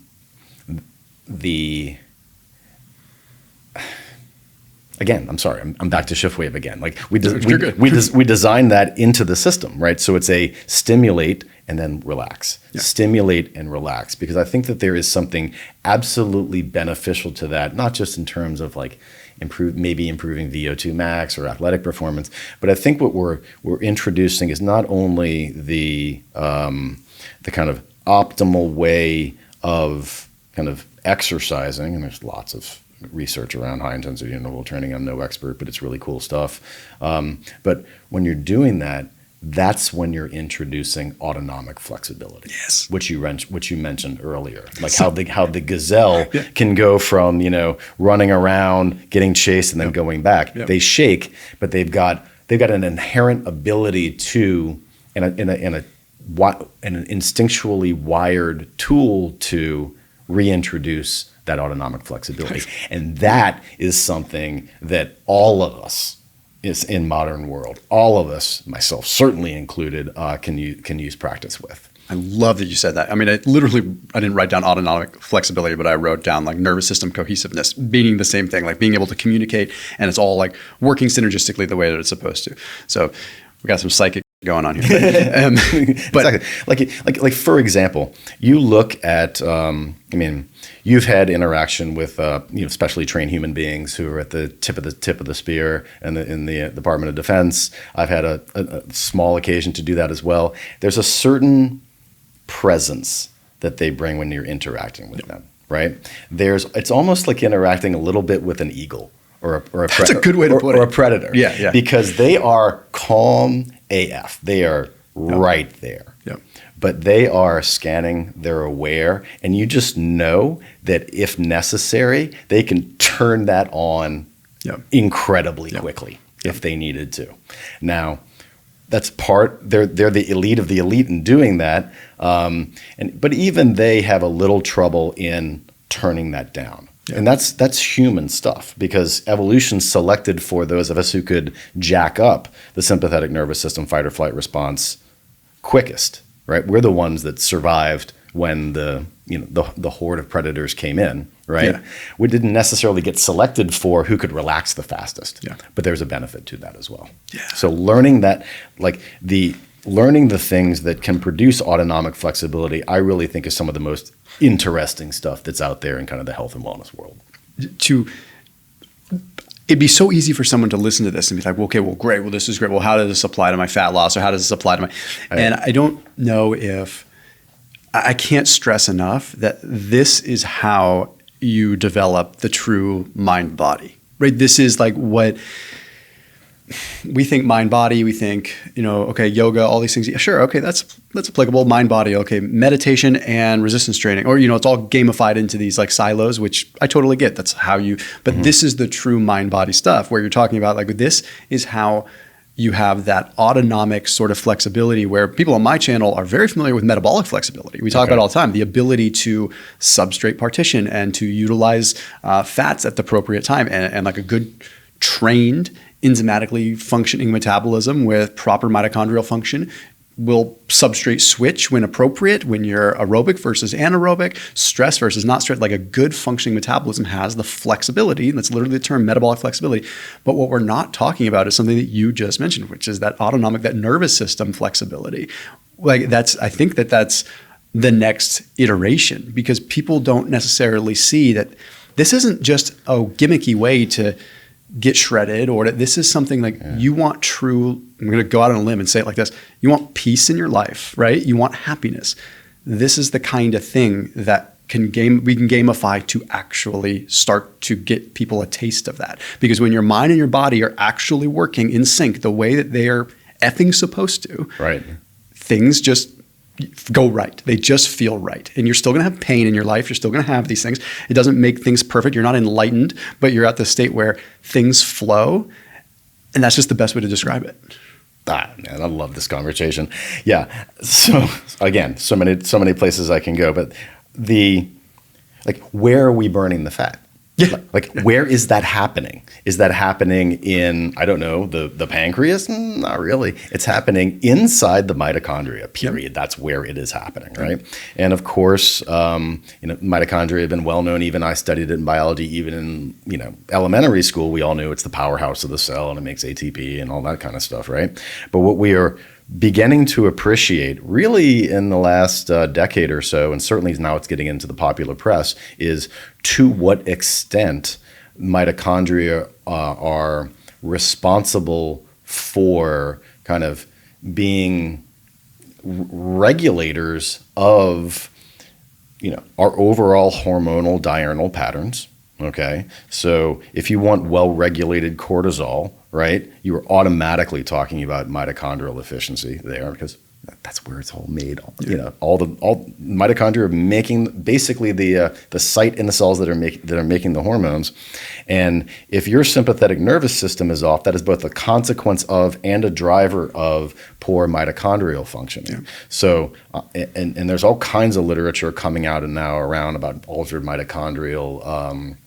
I'm sorry, I'm back to shift wave again. Like we designed that into the system, right? So it's a stimulate and then relax, stimulate and relax, because I think that there is something absolutely beneficial to that, not just in terms of like improving VO2 max or athletic performance, but I think what we're introducing is not only the kind of optimal way of kind of exercising, and there's lots of research around high intensity interval training. I'm no expert, but it's really cool stuff. But when you're doing that, that's when you're introducing autonomic flexibility. Yes, which you mentioned earlier, like how the gazelle can go from running around, getting chased, and then going back. They shake, but they've got an inherent ability to, and an instinctually wired tool to reintroduce that autonomic flexibility. And that is something that all of us is in modern world. All of us, myself certainly included, can use practice with. I love that you said that. I mean, I didn't write down autonomic flexibility, but I wrote down like nervous system cohesiveness, meaning the same thing, like being able to communicate, and it's all like working synergistically the way that it's supposed to. So we got some psychic going on here. But exactly. Like for example, you look at, you've had interaction with, specially trained human beings who are at the tip of the spear in the Department of Defense. I've had a small occasion to do that as well. There's a certain presence that they bring when you're interacting with them, right? It's almost like interacting a little bit with an eagle or a That's a good way to put it. Or a predator. Yeah. Because they are calm AF. They are right there. Yep. but they are scanning, they're aware, and you just know that if necessary, they can turn that on incredibly quickly if they needed to. Now, that's they're the elite of the elite in doing that, but even they have a little trouble in turning that down. Yeah. And that's human stuff, because evolution selected for those of us who could jack up the sympathetic nervous system fight or flight response quickest, right? We're the ones that survived when the horde of predators came in, right? Yeah. We didn't necessarily get selected for who could relax the fastest, but there's a benefit to that as well. Yeah. So learning that, learning the things that can produce autonomic flexibility, I really think is some of the most interesting stuff that's out there in kind of the health and wellness world. It'd be so easy for someone to listen to this and be like, well, okay, well, great. Well, this is great. Well, how does this apply to my fat loss, or how does this apply to my, and I don't know if, I can't stress enough that this is how you develop the true mind body, right? This is like what we think mind body, we think, okay, yoga, all these things. Yeah, sure. Okay. That's applicable. Mind body. Okay. Meditation and resistance training, or, it's all gamified into these like silos, which I totally get. That's how but this is the true mind body stuff where you're talking about like, this is how you have that autonomic sort of flexibility, where people on my channel are very familiar with metabolic flexibility. We talk about it all the time, the ability to substrate partition and to utilize fats at the appropriate time, and like a good trained enzymatically functioning metabolism with proper mitochondrial function will substrate switch when appropriate, when you're aerobic versus anaerobic, stress versus not stress. Like a good functioning metabolism has the flexibility, and that's literally the term, metabolic flexibility. But what we're not talking about is something that you just mentioned, which is that autonomic, that nervous system flexibility. Like I think that's the next iteration, because people don't necessarily see that this isn't just a gimmicky way to get shredded, or that this is something like you want true, I'm going to go out on a limb and say it like this, you want peace in your life, right? You want happiness. This is the kind of thing that we can gamify to actually start to get people a taste of that. Because when your mind and your body are actually working in sync the way that they are effing supposed to, right, things just go right. They just feel right. And you're still going to have pain in your life. You're still going to have these things. It doesn't make things perfect. You're not enlightened, but you're at the state where things flow. And that's just the best way to describe it. Man, I love this conversation. Yeah. So again, so many places I can go, but where are we burning the fat? Yeah. Where is that happening? Is that happening in, I don't know, the pancreas? Not really. It's happening inside the mitochondria, period. Yep. That's where it is happening, right? And of course, mitochondria have been well known. Even I studied it in biology. Even in, elementary school, we all knew it's the powerhouse of the cell, and it makes ATP and all that kind of stuff, right? But what we are beginning to appreciate really in the last decade or so, and certainly now it's getting into the popular press, is to what extent mitochondria are responsible for kind of being regulators of our overall hormonal diurnal patterns. Okay, so if you want well-regulated cortisol, right, you are automatically talking about mitochondrial efficiency there, because that's where it's all made. All mitochondria are making basically the site in the cells that are making the hormones. And if your sympathetic nervous system is off, that is both a consequence of and a driver of poor mitochondrial functioning. Yeah. So, and there's all kinds of literature coming out and now around about altered mitochondrial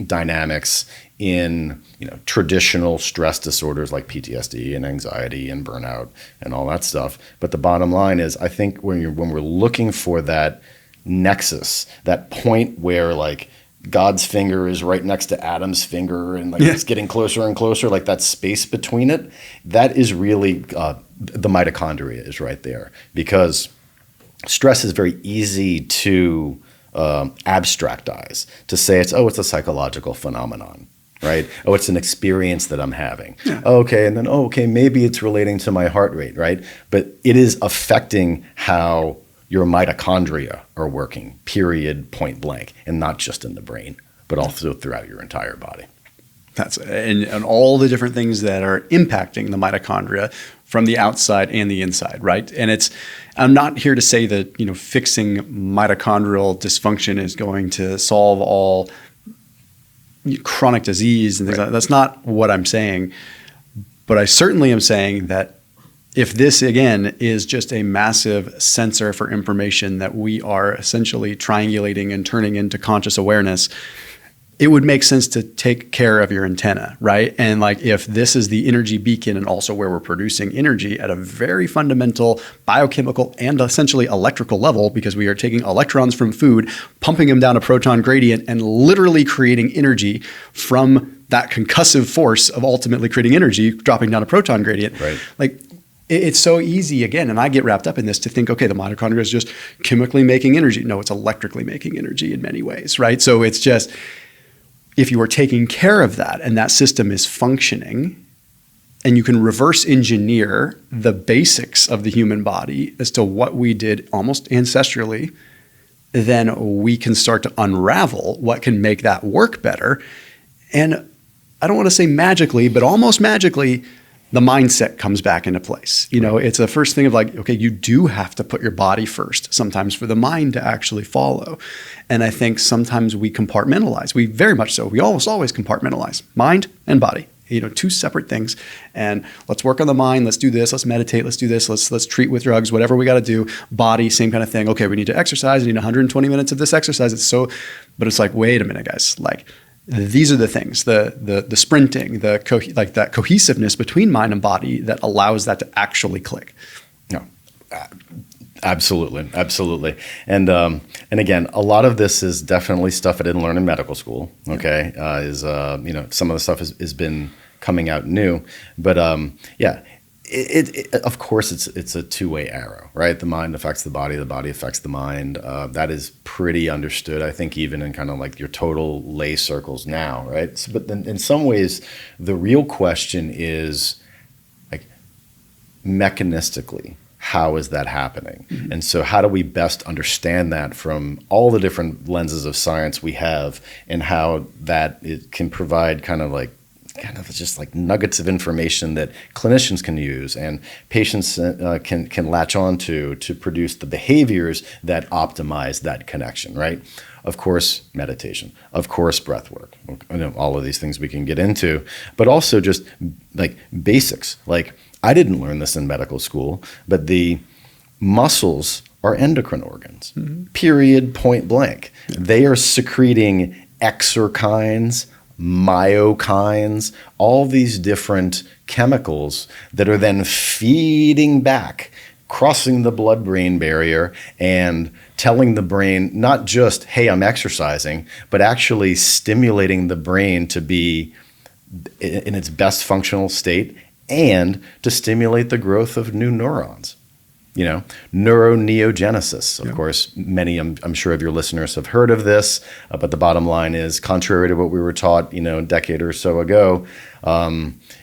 dynamics in traditional stress disorders like PTSD and anxiety and burnout and all that stuff. But the bottom line is, I think when we're looking for that nexus, that point where like God's finger is right next to Adam's finger and it's getting closer and closer, like that space between it, that is really the mitochondria is right there, because stress is very easy to abstractize, to say it's a psychological phenomenon, right? It's an experience that I'm having. Yeah. Okay, and then maybe it's relating to my heart rate, right? But it is affecting how your mitochondria are working, period, point blank, and not just in the brain, but also throughout your entire body. And all the different things that are impacting the mitochondria, from the outside and the inside, right? And I'm not here to say that, fixing mitochondrial dysfunction is going to solve all chronic disease and things like that. That's not what I'm saying. But I certainly am saying that if this, again, is just a massive sensor for information that we are essentially triangulating and turning into conscious awareness, it would make sense to take care of your antenna, right? And like if this is the energy beacon and also where we're producing energy at a very fundamental biochemical and essentially electrical level, because we are taking electrons from food, pumping them down a proton gradient and literally creating energy from that concussive force of ultimately creating energy, dropping down a proton gradient. Right. Like it's so easy, again, and I get wrapped up in this to think, okay, the mitochondria is just chemically making energy. No, it's electrically making energy in many ways, right? So it's just, if you are taking care of that and that system is functioning and you can reverse engineer the basics of the human body as to what we did almost ancestrally, then we can start to unravel what can make that work better. And I don't want to say magically, but almost magically, the mindset comes back into place. It's the first thing of like, okay, you do have to put your body first sometimes for the mind to actually follow. And I think sometimes we compartmentalize. We very much so. We almost always compartmentalize mind and body, two separate things. And let's work on the mind. Let's do this. Let's meditate. Let's do this. Let's treat with drugs, whatever we got to do. Body, same kind of thing. Okay, we need to exercise. I need 120 minutes of this exercise. But it's like, wait a minute, guys. Like, these are the things, the sprinting, that cohesiveness between mind and body that allows that to actually click. No, absolutely. And again, a lot of this is definitely stuff I didn't learn in medical school. Okay, some of the stuff has been coming out new, but It of course it's a two-way arrow, right? The mind affects the body affects the mind. That is pretty understood, I think, even in kind of like your total lay circles now, right? So, but then in some ways, the real question is like mechanistically, how is that happening? Mm-hmm. And so how do we best understand that from all the different lenses of science we have, and how that it can provide kind of just like nuggets of information that clinicians can use and patients can latch on to produce the behaviors that optimize that connection, right? Of course, meditation, of course, breath work, all of these things we can get into, but also just like basics. Like I didn't learn this in medical school, but the muscles are endocrine organs, period, point blank. Yeah. They are secreting exerkines, myokines, all these different chemicals that are then feeding back, crossing the blood-brain barrier and telling the brain not just, hey, I'm exercising, but actually stimulating the brain to be in its best functional state and to stimulate the growth of new neurons. Neuroneogenesis. Of course, many, I'm sure of your listeners have heard of this, but the bottom line is, contrary to what we were taught, a decade or so ago,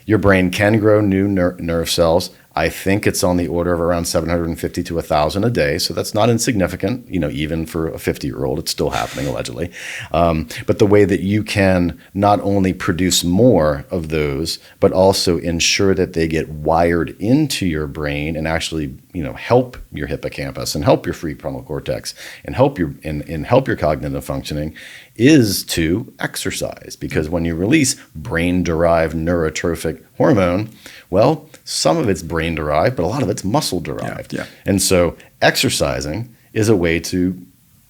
your brain can grow new nerve cells. I think it's on the order of around 750 to 1,000 a day. So that's not insignificant, even for a 50-year-old, it's still happening allegedly. But the way that you can not only produce more of those, but also ensure that they get wired into your brain and actually, help your hippocampus and help your prefrontal cortex and help your cognitive functioning, is to exercise. Because when you release brain-derived neurotrophic hormone, well, some of it's brain-derived, but a lot of it's muscle-derived. Yeah. And so exercising is a way to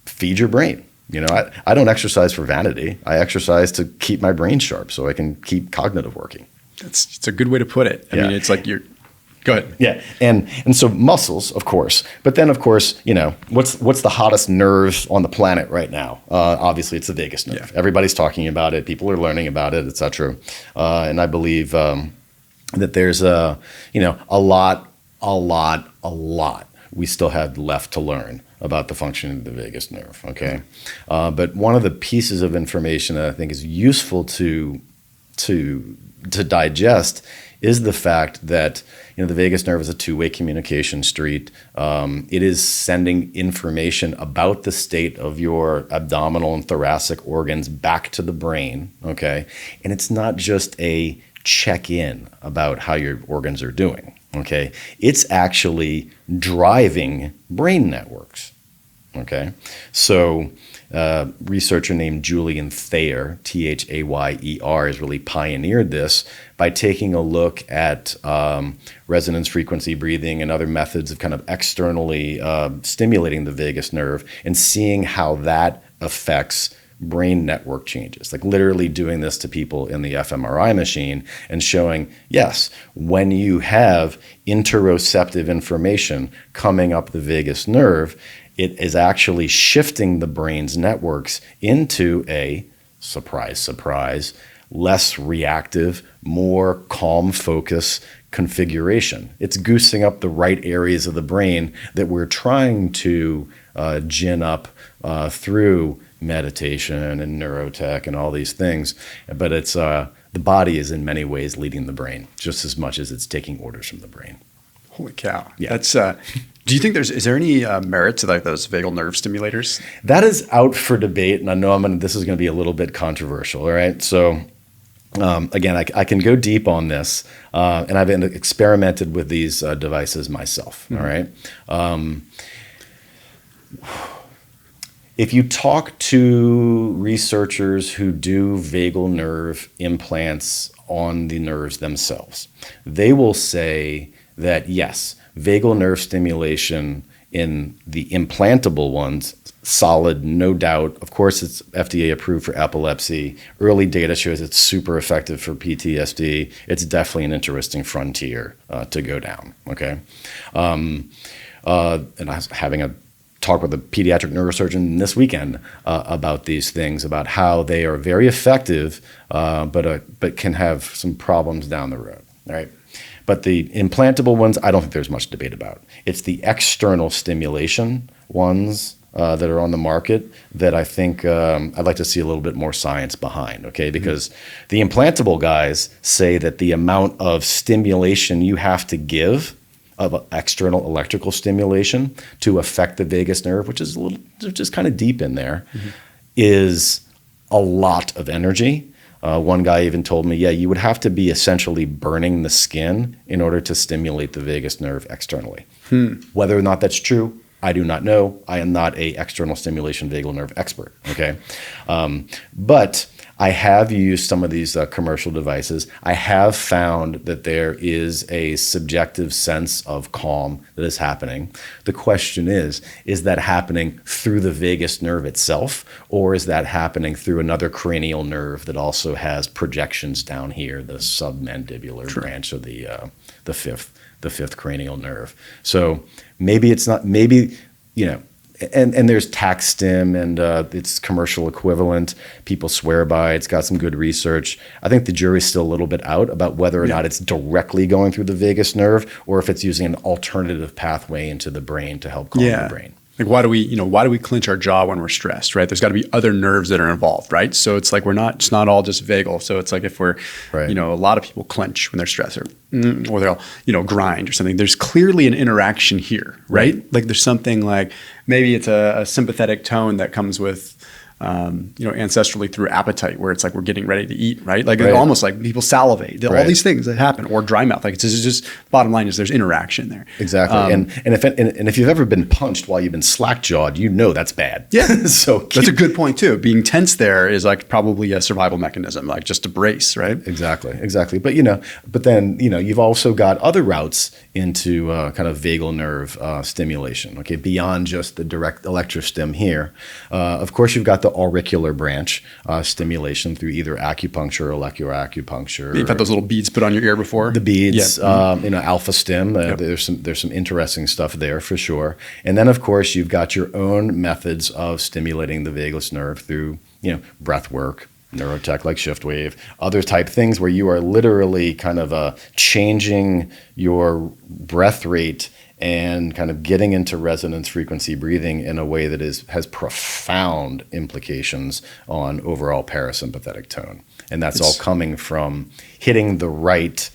feed your brain. I don't exercise for vanity. I exercise to keep my brain sharp so I can keep cognitive working. It's a good way to put it. I mean, it's like go ahead. Yeah. And so muscles, of course. But then, of course, what's the hottest nerve on the planet right now? Obviously, it's the vagus nerve. Yeah. Everybody's talking about it. People are learning about it, et cetera. And I believe that there's a lot we still have left to learn about the functioning of the vagus nerve, okay? But one of the pieces of information that I think is useful to digest is the fact that the vagus nerve is a two-way communication street. It is sending information about the state of your abdominal and thoracic organs back to the brain, okay? And it's not just a check-in about how your organs are doing, Okay, it's actually driving brain networks. Okay, so researcher named Julian Thayer, Thayer, has really pioneered this by taking a look at resonance frequency breathing and other methods of kind of externally stimulating the vagus nerve and seeing how that affects brain network changes, like literally doing this to people in the fMRI machine and showing, yes, when you have interoceptive information coming up the vagus nerve, it is actually shifting the brain's networks into a, surprise, surprise, less reactive, more calm focus configuration. It's goosing up the right areas of the brain that we're trying to gin up through meditation and neurotech and all these things. But it's the body is in many ways leading the brain just as much as it's taking orders from the brain. Holy cow. Yeah. That's do you think is there any merit to like those vagal nerve stimulators? That is out for debate, and I know this is going to be a little bit controversial. All right, so again, I can go deep on this, and I've experimented with these devices myself. Mm-hmm. All right, if you talk to researchers who do vagal nerve implants on the nerves themselves, they will say that yes, vagal nerve stimulation in the implantable ones, solid, no doubt. Of course, it's FDA approved for epilepsy. Early data shows it's super effective for PTSD. It's definitely an interesting frontier to go down. Okay, and I was having a talk with a pediatric neurosurgeon this weekend about these things, about how they are very effective, but can have some problems down the road. All right. But the implantable ones, I don't think there's much debate about. It's the external stimulation ones that are on the market that I think I'd like to see a little bit more science behind, okay? Because the implantable guys say that the amount of stimulation you have to give of external electrical stimulation to affect the vagus nerve, which is just kind of deep in there, is a lot of energy. One guy even told me, yeah, you would have to be essentially burning the skin in order to stimulate the vagus nerve externally. Whether or not that's true, I do not know. I am not a external stimulation vagal nerve expert, okay? But I have used some of these commercial devices. I have found that there is a subjective sense of calm that is happening. The question is that happening through the vagus nerve itself, or is that happening through another cranial nerve that also has projections down here, the submandibular branch of the fifth cranial nerve? So maybe it's not, maybe, you know, and there's TacStim and its commercial equivalent. People swear by it. It's got some good research. I think the jury's still a little bit out about whether or not it's directly going through the vagus nerve or if it's using an alternative pathway into the brain to help calm the brain. Like why do we clench our jaw when we're stressed, right? There's got to be other nerves that are involved, right? So it's like it's not all just vagal. So it's like if we're, a lot of people clench when they're stressed or they'll, grind or something. There's clearly an interaction here, right? Like there's something like maybe it's a sympathetic tone that comes with, ancestrally through appetite, where it's like we're getting ready to eat, right? Like it's almost like people salivate, all these things that happen, or dry mouth. Like it's just bottom line is there's interaction there. Exactly. And if you've ever been punched while you've been slack jawed, that's bad. Yeah. So that's a good point too. Being tense there is like probably a survival mechanism, like just to brace, right? Exactly. But then you've also got other routes into kind of vagal nerve stimulation. Okay, beyond just the direct electrostim here. Of course, you've got the auricular branch stimulation through either acupuncture or molecular acupuncture. You've had those little beads put on your ear before? The beads, alpha stim. There's some interesting stuff there for sure. And then, of course, you've got your own methods of stimulating the vagus nerve through, breath work, neurotech like shift wave, other type things where you are literally kind of changing your breath rate and kind of getting into resonance frequency breathing in a way that has profound implications on overall parasympathetic tone. And that's all coming from hitting the right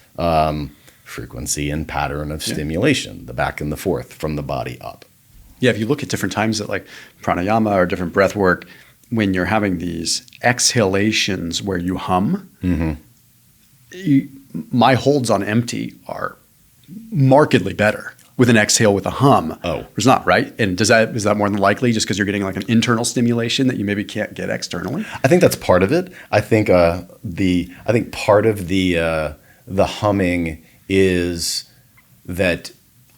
frequency and pattern of stimulation, the back and the forth from the body up. Yeah, if you look at different times at like pranayama or different breath work, when you're having these exhalations where you hum, my holds on empty are markedly better with an exhale with a hum. Oh. It's not, right? And is that more than likely just because you're getting like an internal stimulation that you maybe can't get externally? I think that's part of it. I think part of the humming is that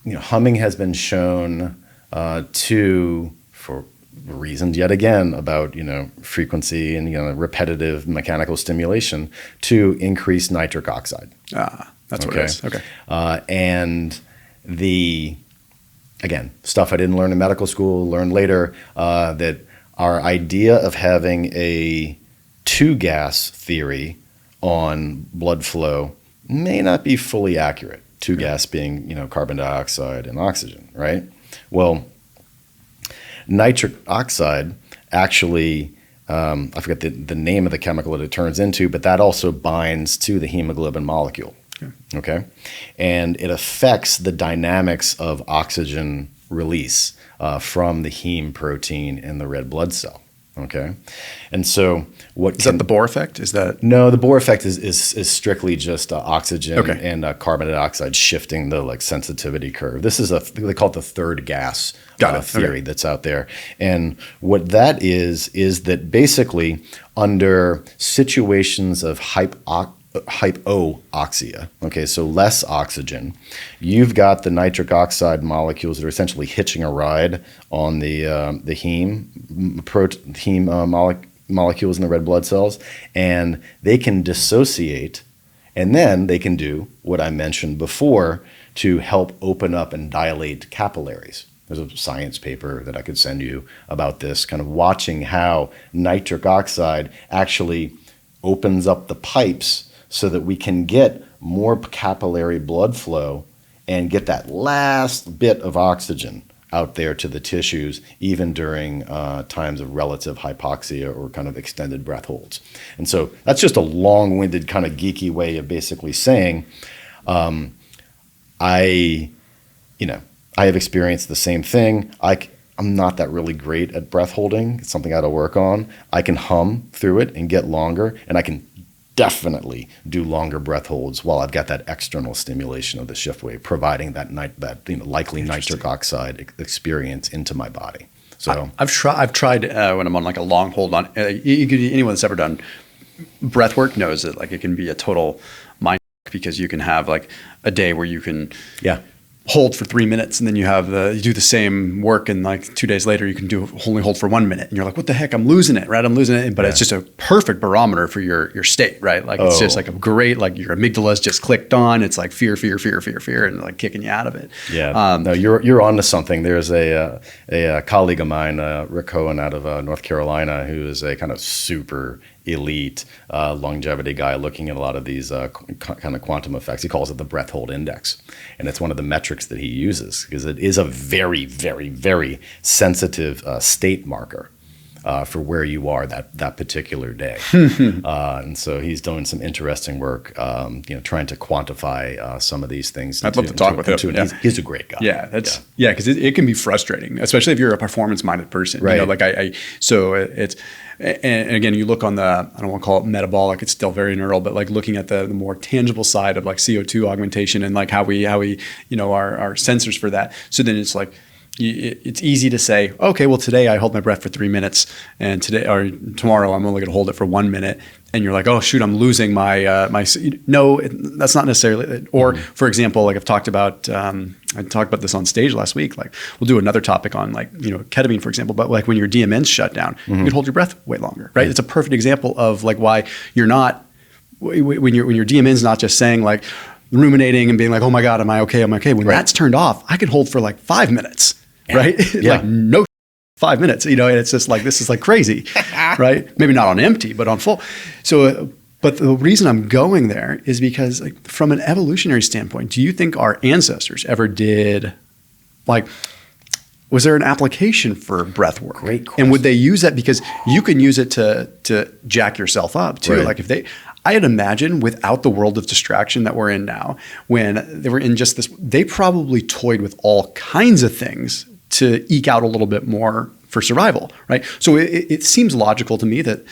humming has been shown for reasons yet again about frequency and repetitive mechanical stimulation to increase nitric oxide. That's what it is. Okay. And again, stuff I didn't learn in medical school, learned later, that our idea of having a two-gas theory on blood flow may not be fully accurate. Two gas being, carbon dioxide and oxygen, right? Well, nitric oxide actually, I forget the name of the chemical that it turns into, but that also binds to the hemoglobin molecule. Okay. And it affects the dynamics of oxygen release from the heme protein in the red blood cell. Okay. And so is that the Bohr effect? Is that? No, the Bohr effect is strictly just oxygen Okay. and carbon dioxide shifting the sensitivity curve. This is they call it the third gas theory that's out there. And what that is that basically under situations of hypoxia, okay, so less oxygen, you've got the nitric oxide molecules that are essentially hitching a ride on the heme molecules in the red blood cells, and they can dissociate, and then they can do what I mentioned before to help open up and dilate capillaries. There's a science paper that I could send you about this, kind of watching how nitric oxide actually opens up the pipes so that we can get more capillary blood flow and get that last bit of oxygen out there to the tissues, even during times of relative hypoxia or kind of extended breath holds. And so that's just a long-winded kind of geeky way of basically saying, I have experienced the same thing. I'm not that really great at breath holding. It's something I got to work on. I can hum through it and get longer, and I can definitely do longer breath holds while I've got that external stimulation of the shift wave, providing that likely nitric oxide experience into my body. So I've tried when I'm on like a long hold on. Anyone that's ever done breath work knows that like it can be a total mind because you can have like a day where you can hold for 3 minutes, and then you do the same work, and like 2 days later you can only hold for 1 minute, and you're like, what the heck, I'm losing it, right? But it's just a perfect barometer for your state, right? Like it's just like a great, like your amygdala's just clicked on. It's like fear, and like kicking you out of it. Yeah, no, you're onto something. There's a colleague of mine, Rick Cohen out of North Carolina, who is a kind of super elite longevity guy looking at a lot of these kind of quantum effects. He calls it the breath hold index. And it's one of the metrics that he uses because it is a very, very, very sensitive state marker for where you are that particular day. And so he's doing some interesting work, trying to quantify some of these things. I'd love to talk with him. Yeah. He's a great guy. Yeah, because it can be frustrating, especially if you're a performance-minded person. Right. And again, you look on the, I don't want to call it metabolic, it's still very neural, but like looking at the more tangible side of like CO2 augmentation and like how we our sensors for that. So then it's like, it's easy to say, okay, well, today I hold my breath for 3 minutes, and tomorrow I'm only going to hold it for 1 minute. And you're like, oh shoot, I'm losing my. No, that's not necessarily. Or for example, like I talked about this on stage last week. Like we'll do another topic on like ketamine, for example. But like when your DMN's shut down, you can hold your breath way longer, right? It's a perfect example of like why you're not when your DMN's not just saying like ruminating and being like, oh my God, am I okay? When that's turned off, I can hold for like 5 minutes. Right? Yeah. Like no 5 minutes, and it's just like, this is like crazy, right? Maybe not on empty, but on full. So, but the reason I'm going there is because like from an evolutionary standpoint, do you think our ancestors ever did was there an application for breath work? Great question. And would they use that? Because you can use it to jack yourself up too. Right. Like I'd imagine without the world of distraction that we're in now, when they were in just this, they probably toyed with all kinds of things to eke out a little bit more for survival, right? So it seems logical to me that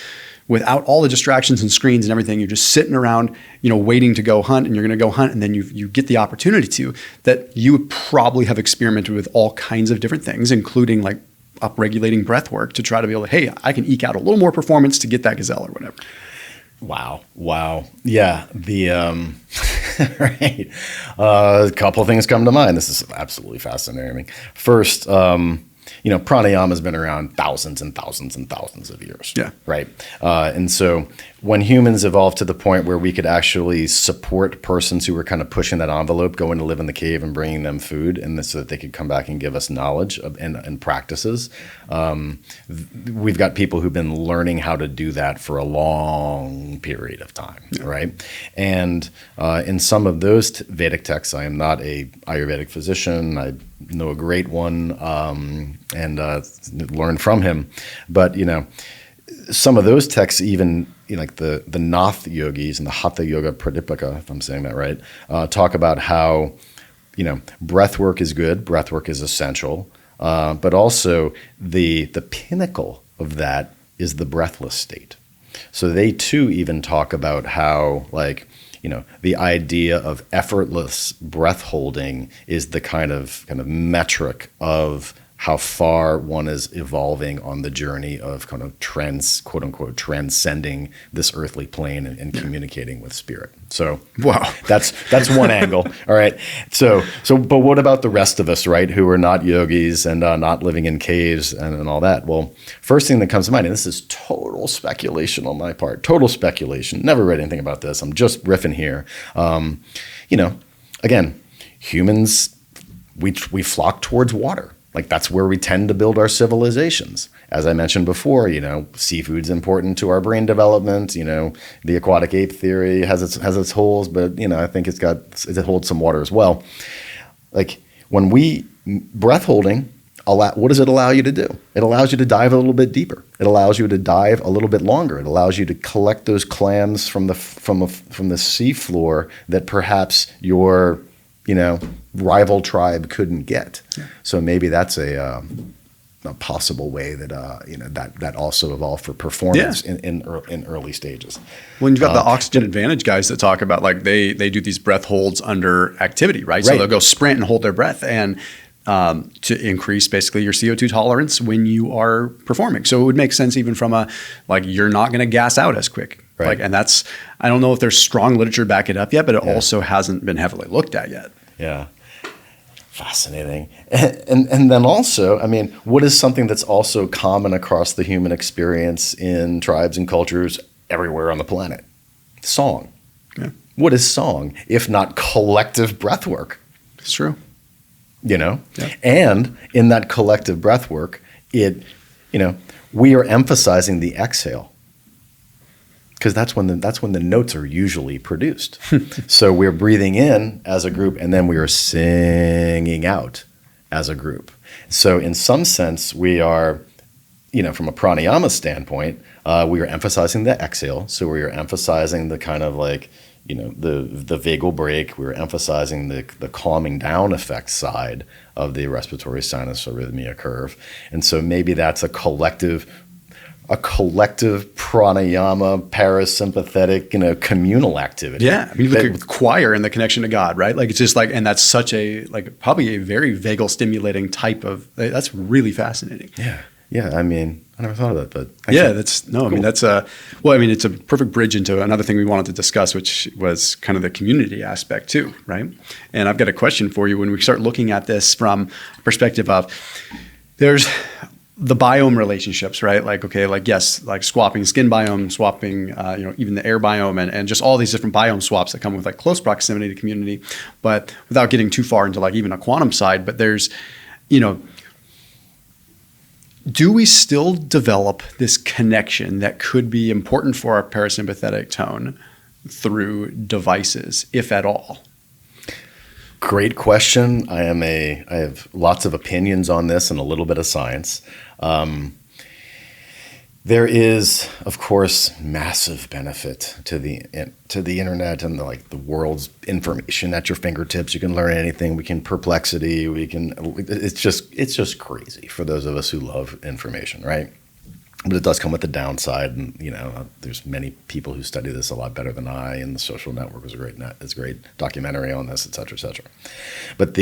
without all the distractions and screens and everything, you're just sitting around, waiting to go hunt, and you're going to go hunt, and then you get the opportunity to, that you would probably have experimented with all kinds of different things, including like upregulating breath work to try to be able to, hey, I can eke out a little more performance to get that gazelle or whatever. Wow. Yeah. Right. A couple of things come to mind. This is absolutely fascinating. First, pranayama has been around thousands and thousands and thousands of years. Yeah. Right. And so when humans evolved to the point where we could actually support persons who were kind of pushing that envelope, going to live in the cave and bringing them food, and so that they could come back and give us knowledge and practices, we've got people who've been learning how to do that for a long period of time. Yeah. Right. And in some of those Vedic texts, I am not a Ayurvedic physician. I know a great one and learn from him. But, some of those texts, even like the Nath yogis and the Hatha Yoga Pradipika, if I'm saying that right, talk about how, breath work is good, breath work is essential, but also the pinnacle of that is the breathless state. So they too even talk about how the idea of effortless breath holding is the kind of metric of how far one is evolving on the journey of kind of quote unquote transcending this earthly plane and communicating with spirit. So wow, that's one angle. All right. So but what about the rest of us, right, who are not yogis and not living in caves and all that? Well, first thing that comes to mind, and this is total speculation on my part, total speculation. Never read anything about this. I'm just riffing here. Again, humans, we flock towards water. Like that's where we tend to build our civilizations. As I mentioned before, seafood's important to our brain development. The aquatic ape theory has its holes, but I think it holds some water as well. Like when we breath holding, what does it allow you to do? It allows you to dive a little bit deeper. It allows you to dive a little bit longer. It allows you to collect those clams from the seafloor that perhaps your rival tribe couldn't get. Yeah. So maybe that's a possible way that that also evolved for performance in early stages. When you've got the oxygen advantage guys that talk about like they do these breath holds under activity, right? So they'll go sprint and hold their breath and to increase basically your CO2 tolerance when you are performing. So it would make sense even from you're not going to gas out as quick. Right. And that's, I don't know if there's strong literature to back it up yet, but it also hasn't been heavily looked at yet. Yeah. Fascinating. And then also, what is something that's also common across the human experience in tribes and cultures everywhere on the planet? Song. Yeah. What is song, if not collective breath work? It's true. Yeah. And in that collective breath work, we are emphasizing the exhale. Because that's when the notes are usually produced. So we're breathing in as a group, and then we are singing out as a group. So in some sense, we are, from a pranayama standpoint, we are emphasizing the exhale. So we are emphasizing the kind of the vagal break. We are emphasizing the calming down effect side of the respiratory sinus arrhythmia curve. And so maybe that's a collective pranayama, parasympathetic, communal activity. Yeah. You look at choir and the connection to God, right? Like it's just and that's such a, probably a very vagal stimulating type of, that's really fascinating. Yeah. Yeah. I never thought of that, but yeah, cool. That's it's a perfect bridge into another thing we wanted to discuss, which was kind of the community aspect too, right? And I've got a question for you when we start looking at this from a perspective of there's the biome relationships, right? Swapping skin biome, swapping, even the air biome and just all these different biome swaps that come with close proximity to community, but without getting too far into even a quantum side, but there's, do we still develop this connection that could be important for our parasympathetic tone through devices, if at all? Great question. I have lots of opinions on this and a little bit of science. There is, of course, massive benefit to the internet and the world's information at your fingertips. You can learn anything. We can perplexity. It's just crazy for those of us who love information, right? But it does come with the downside, and there's many people who study this a lot better than I. And The Social Network was a great documentary on this, et cetera, et cetera. But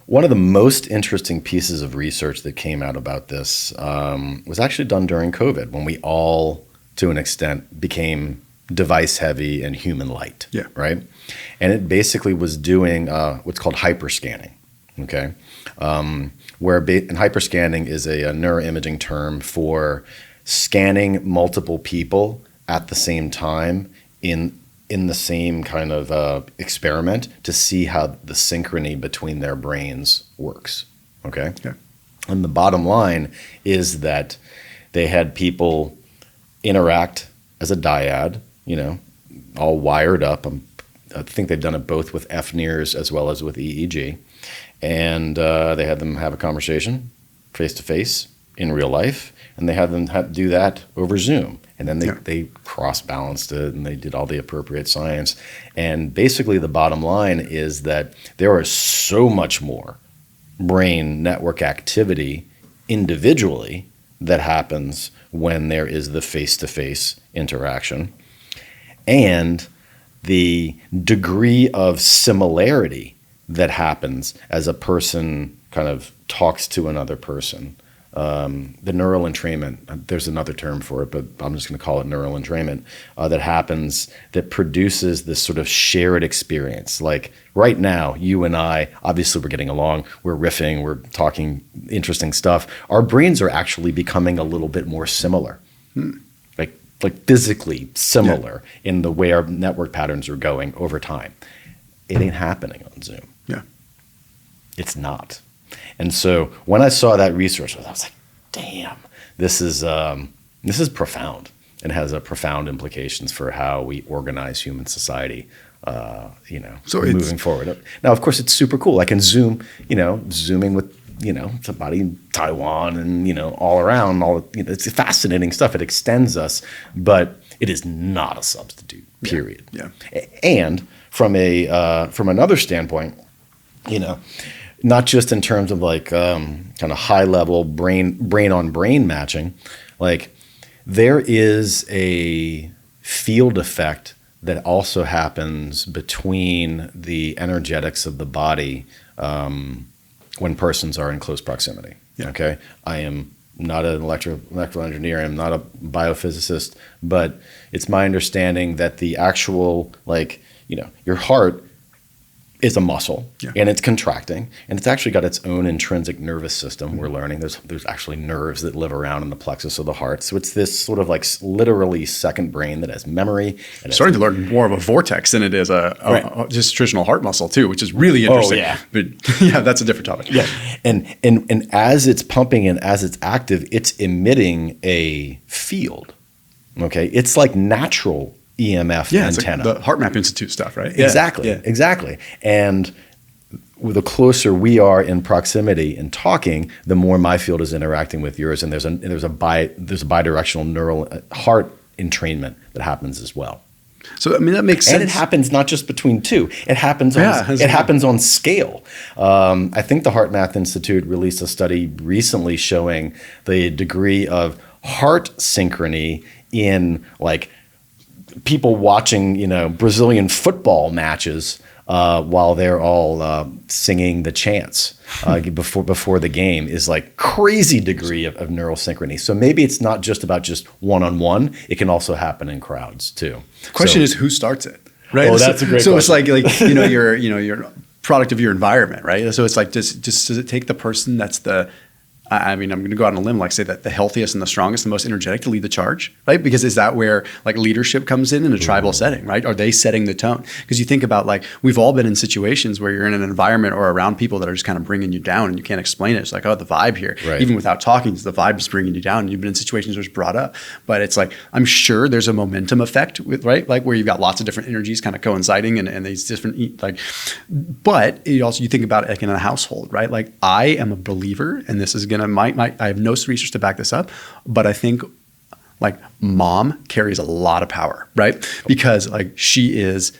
one of the most interesting pieces of research that came out about this was actually done during COVID, when we all, to an extent, became device heavy and human light. Yeah. Right. And it basically was doing what's called hyperscanning. Okay. And hyperscanning is a neuroimaging term for scanning multiple people at the same time in the same kind of experiment to see how the synchrony between their brains works. Okay. Yeah. And the bottom line is that they had people interact as a dyad, all wired up. I think they've done it both with FNIRS as well as with EEG. And they had them have a conversation face-to-face in real life, and they had them do that over Zoom. And then they cross-balanced it, and they did all the appropriate science. And basically the bottom line is that there is so much more brain network activity individually that happens when there is the face-to-face interaction. And the degree of similarity that happens as a person kind of talks to another person. The neural entrainment, there's another term for it, but I'm just going to call it neural entrainment, that happens, that produces this sort of shared experience. Like right now, you and I, obviously we're getting along, we're riffing, we're talking interesting stuff. Our brains are actually becoming a little bit more similar. Like physically similar in the way our network patterns are going over time. It ain't happening on Zoom. Yeah. It's not. And so when I saw that research, I was like, damn, this is profound, and has profound implications for how we organize human society, so moving forward. Now, of course, it's super cool. I can zooming with, somebody in Taiwan and, all around, it's fascinating stuff. It extends us, but it is not a substitute, period. Yeah. And from another standpoint, not just in terms of like kind of high level brain on brain matching, like there is a field effect that also happens between the energetics of the body when persons are in close proximity. Yeah. Okay, I am not an electrical engineer. I'm not a biophysicist, but it's my understanding that the actual, your heart is a muscle, and it's contracting, and it's actually got its own intrinsic nervous system. We're learning there's actually nerves that live around in the plexus of the heart. So it's this sort of like literally second brain that has memory. And starting to learn more of a vortex than it is a just traditional heart muscle too, which is really interesting. Oh, yeah. But that's a different topic. Yeah, and as it's pumping and as it's active, it's emitting a field. Okay, it's like natural EMF antenna. Like the Heart Map Institute stuff, right? Exactly. And the closer we are in proximity and talking, the more my field is interacting with yours, and there's a bidirectional neural heart entrainment that happens as well. So that makes sense. And it happens not just between two; it happens on scale. I think the Heart Math Institute released a study recently showing the degree of heart synchrony in like people watching, Brazilian football matches while they're all singing the chants before the game is like crazy degree of neural synchrony. So maybe it's not just about just one-on-one. It can also happen in crowds too. The question is who starts it, right? Oh, that's a great question. So it's like you're product of your environment, right? So it's like does it take the person that's I'm going to go out on a limb, say that the healthiest and the strongest, the most energetic to lead the charge, right? Because is that where like leadership comes in a tribal setting, right? Are they setting the tone? Because you think about we've all been in situations where you're in an environment or around people that are just kind of bringing you down and you can't explain it. It's like, the vibe here, even without talking, the vibe is bringing you down. And you've been in situations where it's brought up, but it's like, I'm sure there's a momentum effect with, right? Like where you've got lots of different energies kind of coinciding and these different, but you think about it in a household, right? Like I am a believer, and this is going to, I have no research to back this up, but I think like mom carries a lot of power, right? Because like she is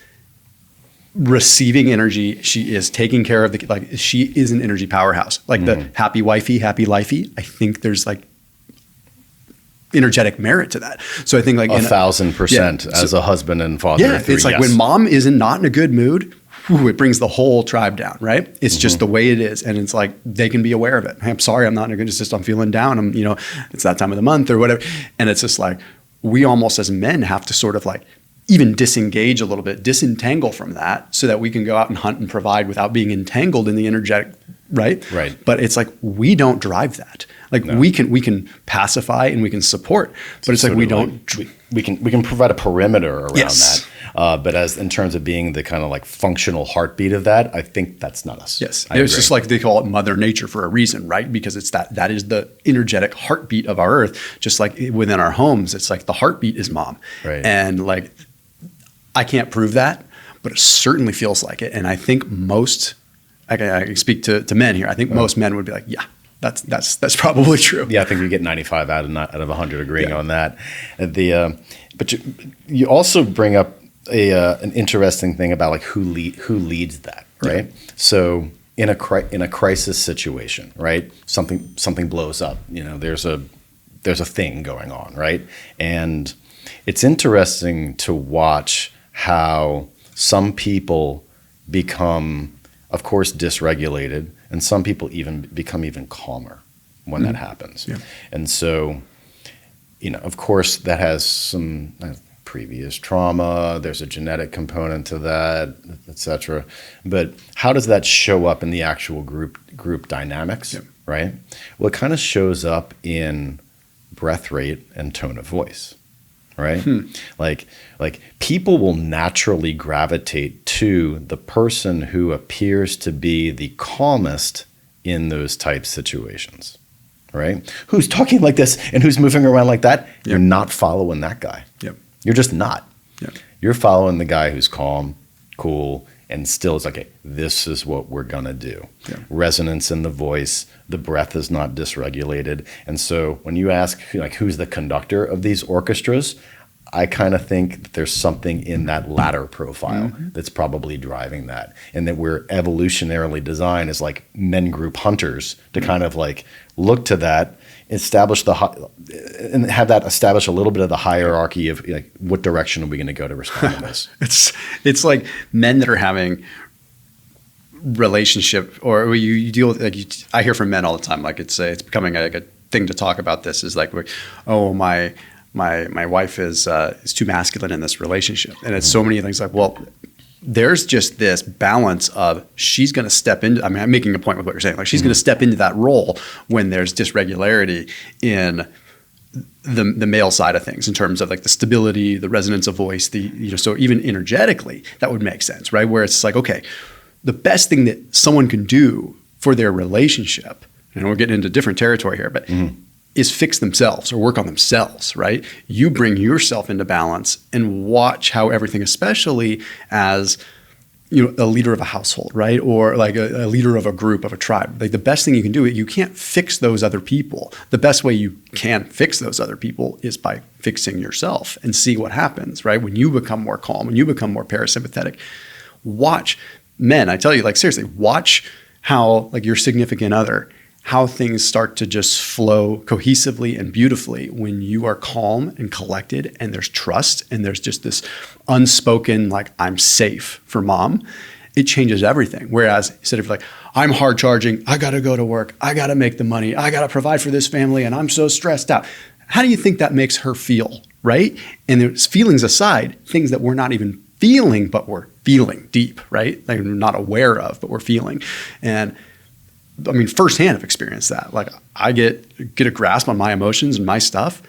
receiving energy, she is taking care of she is an energy powerhouse. Like the happy wifey, happy lifey. I think there's energetic merit to that. So I think like 1,000% as a husband and father. Yeah, it's like when mom is not in a good mood, it brings the whole tribe down, right? It's just the way it is. And it's like, they can be aware of it. Hey, I'm sorry, I'm not in a good, it's just, I'm feeling down. It's that time of the month or whatever. And it's just like, we almost as men have to sort of like even disengage a little bit, disentangle from that so that we can go out and hunt and provide without being entangled in the energetic, right? Right. But it's like, we don't drive that. Like we can pacify and we can support, but it's like we don't. We can provide a perimeter around Yes. that. But as in terms of being the kind of like functional heartbeat of that, I think that's not us. Yes. It's just like they call it Mother Nature for a reason, right? Because it's that is the energetic heartbeat of our earth. Just like within our homes, it's like the heartbeat is mom. Right. And like, I can't prove that, but it certainly feels like it. And I think most, I can speak to men here. I think most men would be like, yeah, that's probably true. Yeah, I think we get 95 out of 100 agreeing on that. But you also bring up an interesting thing about like who leads that, right? Yeah. So in a crisis situation, right? Something blows up. There's a thing going on, right? And it's interesting to watch how some people become, of course, dysregulated, and some people even become even calmer when that happens. Yeah. And so, of course, that has some previous trauma. There's a genetic component to that, et cetera. But how does that show up in the actual group dynamics, right? Well, it kind of shows up in breath rate and tone of voice. Right? Like people will naturally gravitate to the person who appears to be the calmest in those type situations, right? Who's talking like this and who's moving around like that. Yep. You're not following that guy. Yep. You're just not. Yep. You're following the guy who's calm, cool, and still is like, okay, this is what we're going to do. Yeah. Resonance in the voice, the breath is not dysregulated. And so when you ask like who's the conductor of these orchestras, I kind of think that there's something in that latter profile that's probably driving that. And that we're evolutionarily designed as like men group hunters to kind of like look to that, establish and have that establish a little bit of the hierarchy of like what direction are we going to go to respond to this. It's like men that are having relationship, or you deal with like I hear from men all the time, like it's becoming like a thing to talk about. This is like, oh, my wife is too masculine in this relationship, and it's so many things like, well, there's just this balance of she's going to step into, I'm making a point with what you're saying, like she's going to step into that role when there's dysregularity in the male side of things in terms of like the stability, the resonance of voice, so even energetically that would make sense, right? Where it's like, okay, the best thing that someone can do for their relationship, and we're getting into different territory here, but is fix themselves or work on themselves, right? You bring yourself into balance and watch how everything, especially as a leader of a household, right? Or like a leader of a group, of a tribe. Like the best thing you can do, you can't fix those other people. The best way you can fix those other people is by fixing yourself and see what happens, right? When you become more calm, when you become more parasympathetic, watch men, I tell you, like seriously, watch how like your significant other, how things start to just flow cohesively and beautifully when you are calm and collected and there's trust and there's just this unspoken, like, I'm safe for mom. It changes everything. Whereas instead of like, I'm hard charging, I got to go to work, I got to make the money, I got to provide for this family, and I'm so stressed out. How do you think that makes her feel, right? And there's feelings aside, things that we're not even feeling, but we're feeling deep, right? Like we're not aware of, but we're feeling. And I mean, firsthand I've experienced that. Like I get a grasp on my emotions and my stuff.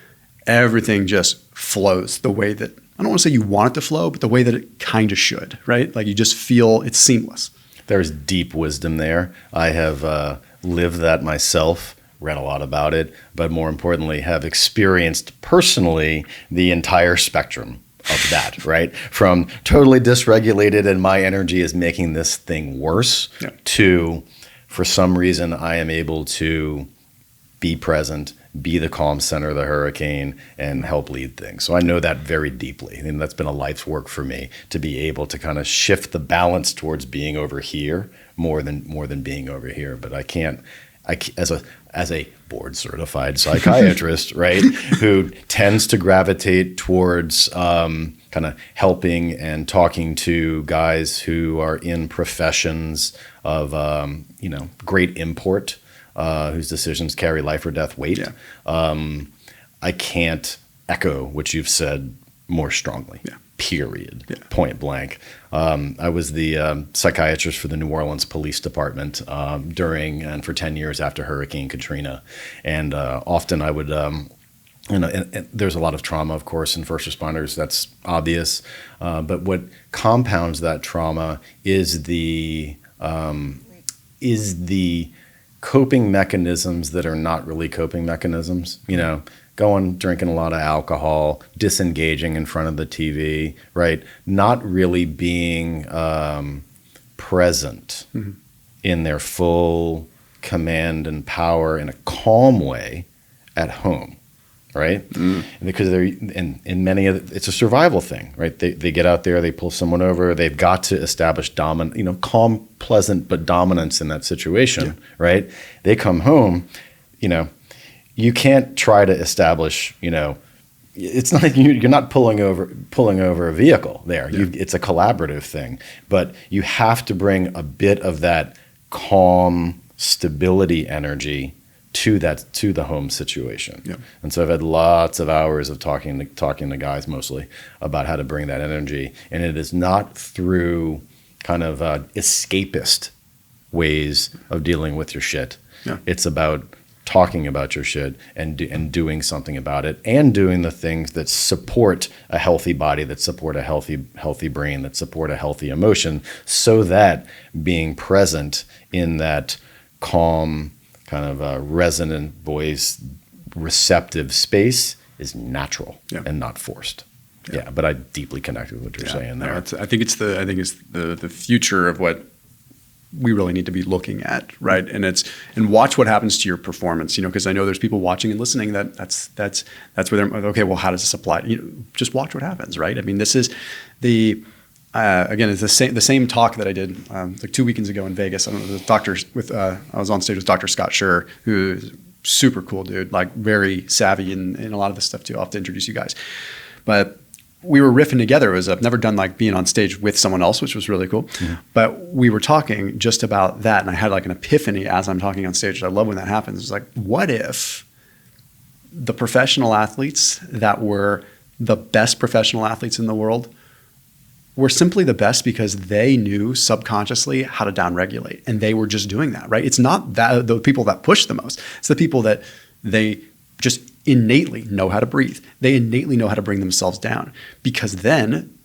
Everything just flows the way that, I don't want to say you want it to flow, but the way that it kind of should, right? Like you just feel it's seamless. There's deep wisdom there. I have lived that myself, read a lot about it, but more importantly, have experienced personally the entire spectrum of that, right? From totally dysregulated and my energy is making this thing worse to, for some reason, I am able to be present, be the calm center of the hurricane, and help lead things. So I know that very deeply. And that's been a life's work for me to be able to kind of shift the balance towards being over here more than being over here. But I can't as a board certified psychiatrist, right, who tends to gravitate towards kind of helping and talking to guys who are in professions of great import, whose decisions carry life or death weight. Yeah. I can't echo what you've said more strongly. Yeah. Period. Yeah. Point blank. I was the psychiatrist for the New Orleans Police Department during and for 10 years after Hurricane Katrina, and often I would. And there's a lot of trauma, of course, in first responders. That's obvious. But what compounds that trauma is the coping mechanisms that are not really coping mechanisms. Drinking a lot of alcohol, disengaging in front of the TV, right? Not really being present in their full command and power in a calm way at home. Right, because in many of it's a survival thing, right? They get out there, they pull someone over, they've got to establish calm, pleasant, but dominance in that situation, right? They come home, you can't try to establish, it's not like you're not pulling over a vehicle there. Yeah. It's a collaborative thing, but you have to bring a bit of that calm stability energy to the home situation. Yep. And so I've had lots of hours of talking to guys mostly about how to bring that energy. And it is not through kind of escapist ways of dealing with your shit. Yeah. It's about talking about your shit and doing something about it, and doing the things that support a healthy body, that support a healthy brain, that support a healthy emotion, so that being present in that calm, kind of a resonant voice, receptive space is natural and not forced. Yeah, but I deeply connect with what you're saying there. I think it's the future of what we really need to be looking at, right? And watch what happens to your performance, because I know there's people watching and listening that's where they're okay. Well, how does this apply? Just watch what happens, right? I mean, this is the. Again, it's the same talk that I did like 2 weekends ago in Vegas. I was on stage with Dr. Scott Schur, who's super cool dude, like very savvy in a lot of this stuff too. I'll have to introduce you guys. But we were riffing together. I've never done like being on stage with someone else, which was really cool. Mm-hmm. But we were talking just about that, and I had like an epiphany as I'm talking on stage. I love when that happens. It's like, what if the professional athletes that were the best professional athletes in the world were simply the best because they knew subconsciously how to downregulate, and they were just doing that, right? It's not that the people that push the most. It's the people that they just innately know how to breathe. They innately know how to bring themselves down, because then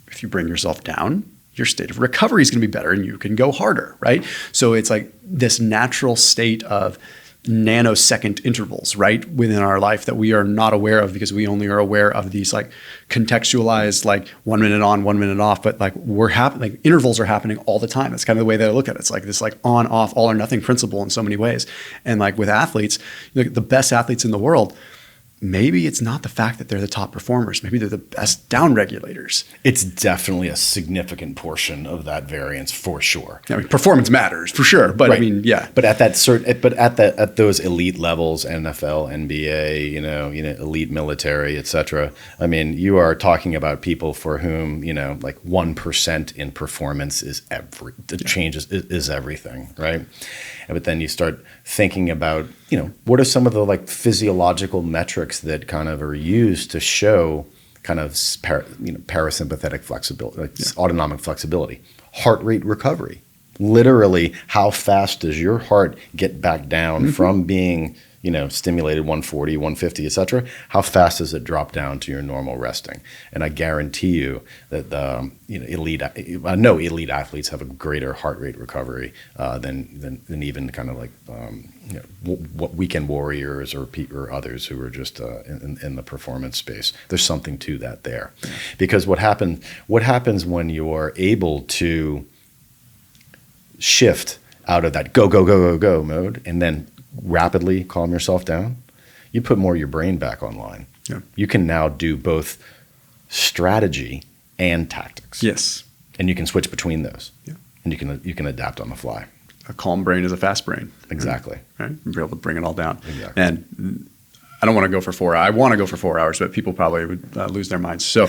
if you bring yourself down, your state of recovery is going to be better and you can go harder, right? So it's like this natural state of nanosecond intervals, right, within our life that we are not aware of, because we only are aware of these like contextualized, like 1 minute on, 1 minute off, but like intervals are happening all the time. That's kind of the way that I look at it. It's like this like on, off, all or nothing principle in so many ways. And like with athletes, the best athletes in the world, maybe it's not the fact that they're the top performers. Maybe they're the best down regulators. It's definitely a significant portion of that variance for sure. I mean, performance matters for sure, but right. I mean, yeah. But at those elite levels, NFL, NBA, elite military, etc. I mean, you are talking about people for whom like 1% in performance is is everything, right? But then you start thinking about, what are some of the like physiological metrics that kind of are used to show kind of parasympathetic flexibility, like autonomic flexibility, heart rate recovery. Literally, how fast does your heart get back down from being stimulated 140, 150, et cetera? How fast does it drop down to your normal resting? And I guarantee you that elite athletes have a greater heart rate recovery than even kind of like what weekend warriors or others who are just in the performance space. There's something to that there, because what happens when you are able to shift out of that go mode and then rapidly calm yourself down, you put more of your brain back online. Yeah. You can now do both strategy and tactics. Yes. And you can switch between those. Yeah. And you can adapt on the fly. a calm brain is a fast brain. Exactly. Right? Be able to bring it all down. Exactly. And I don't want to go for 4 hours. I want to go for 4 hours, but people probably would lose their minds. So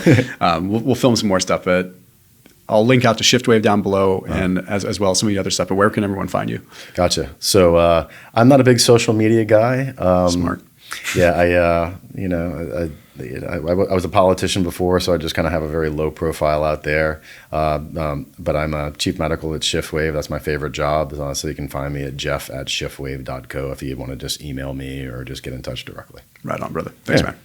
we'll film some more stuff, but I'll link out to Shiftwave down below and as well as some of the other stuff. But where can everyone find you? Gotcha. So I'm not a big social media guy. Smart. Yeah, I was a politician before, so I just kind of have a very low profile out there. But I'm a chief medical at Shiftwave. That's my favorite job. So you can find me at jeff@shiftwave.co if you want to just email me or just get in touch directly. Right on, brother. Thanks, man.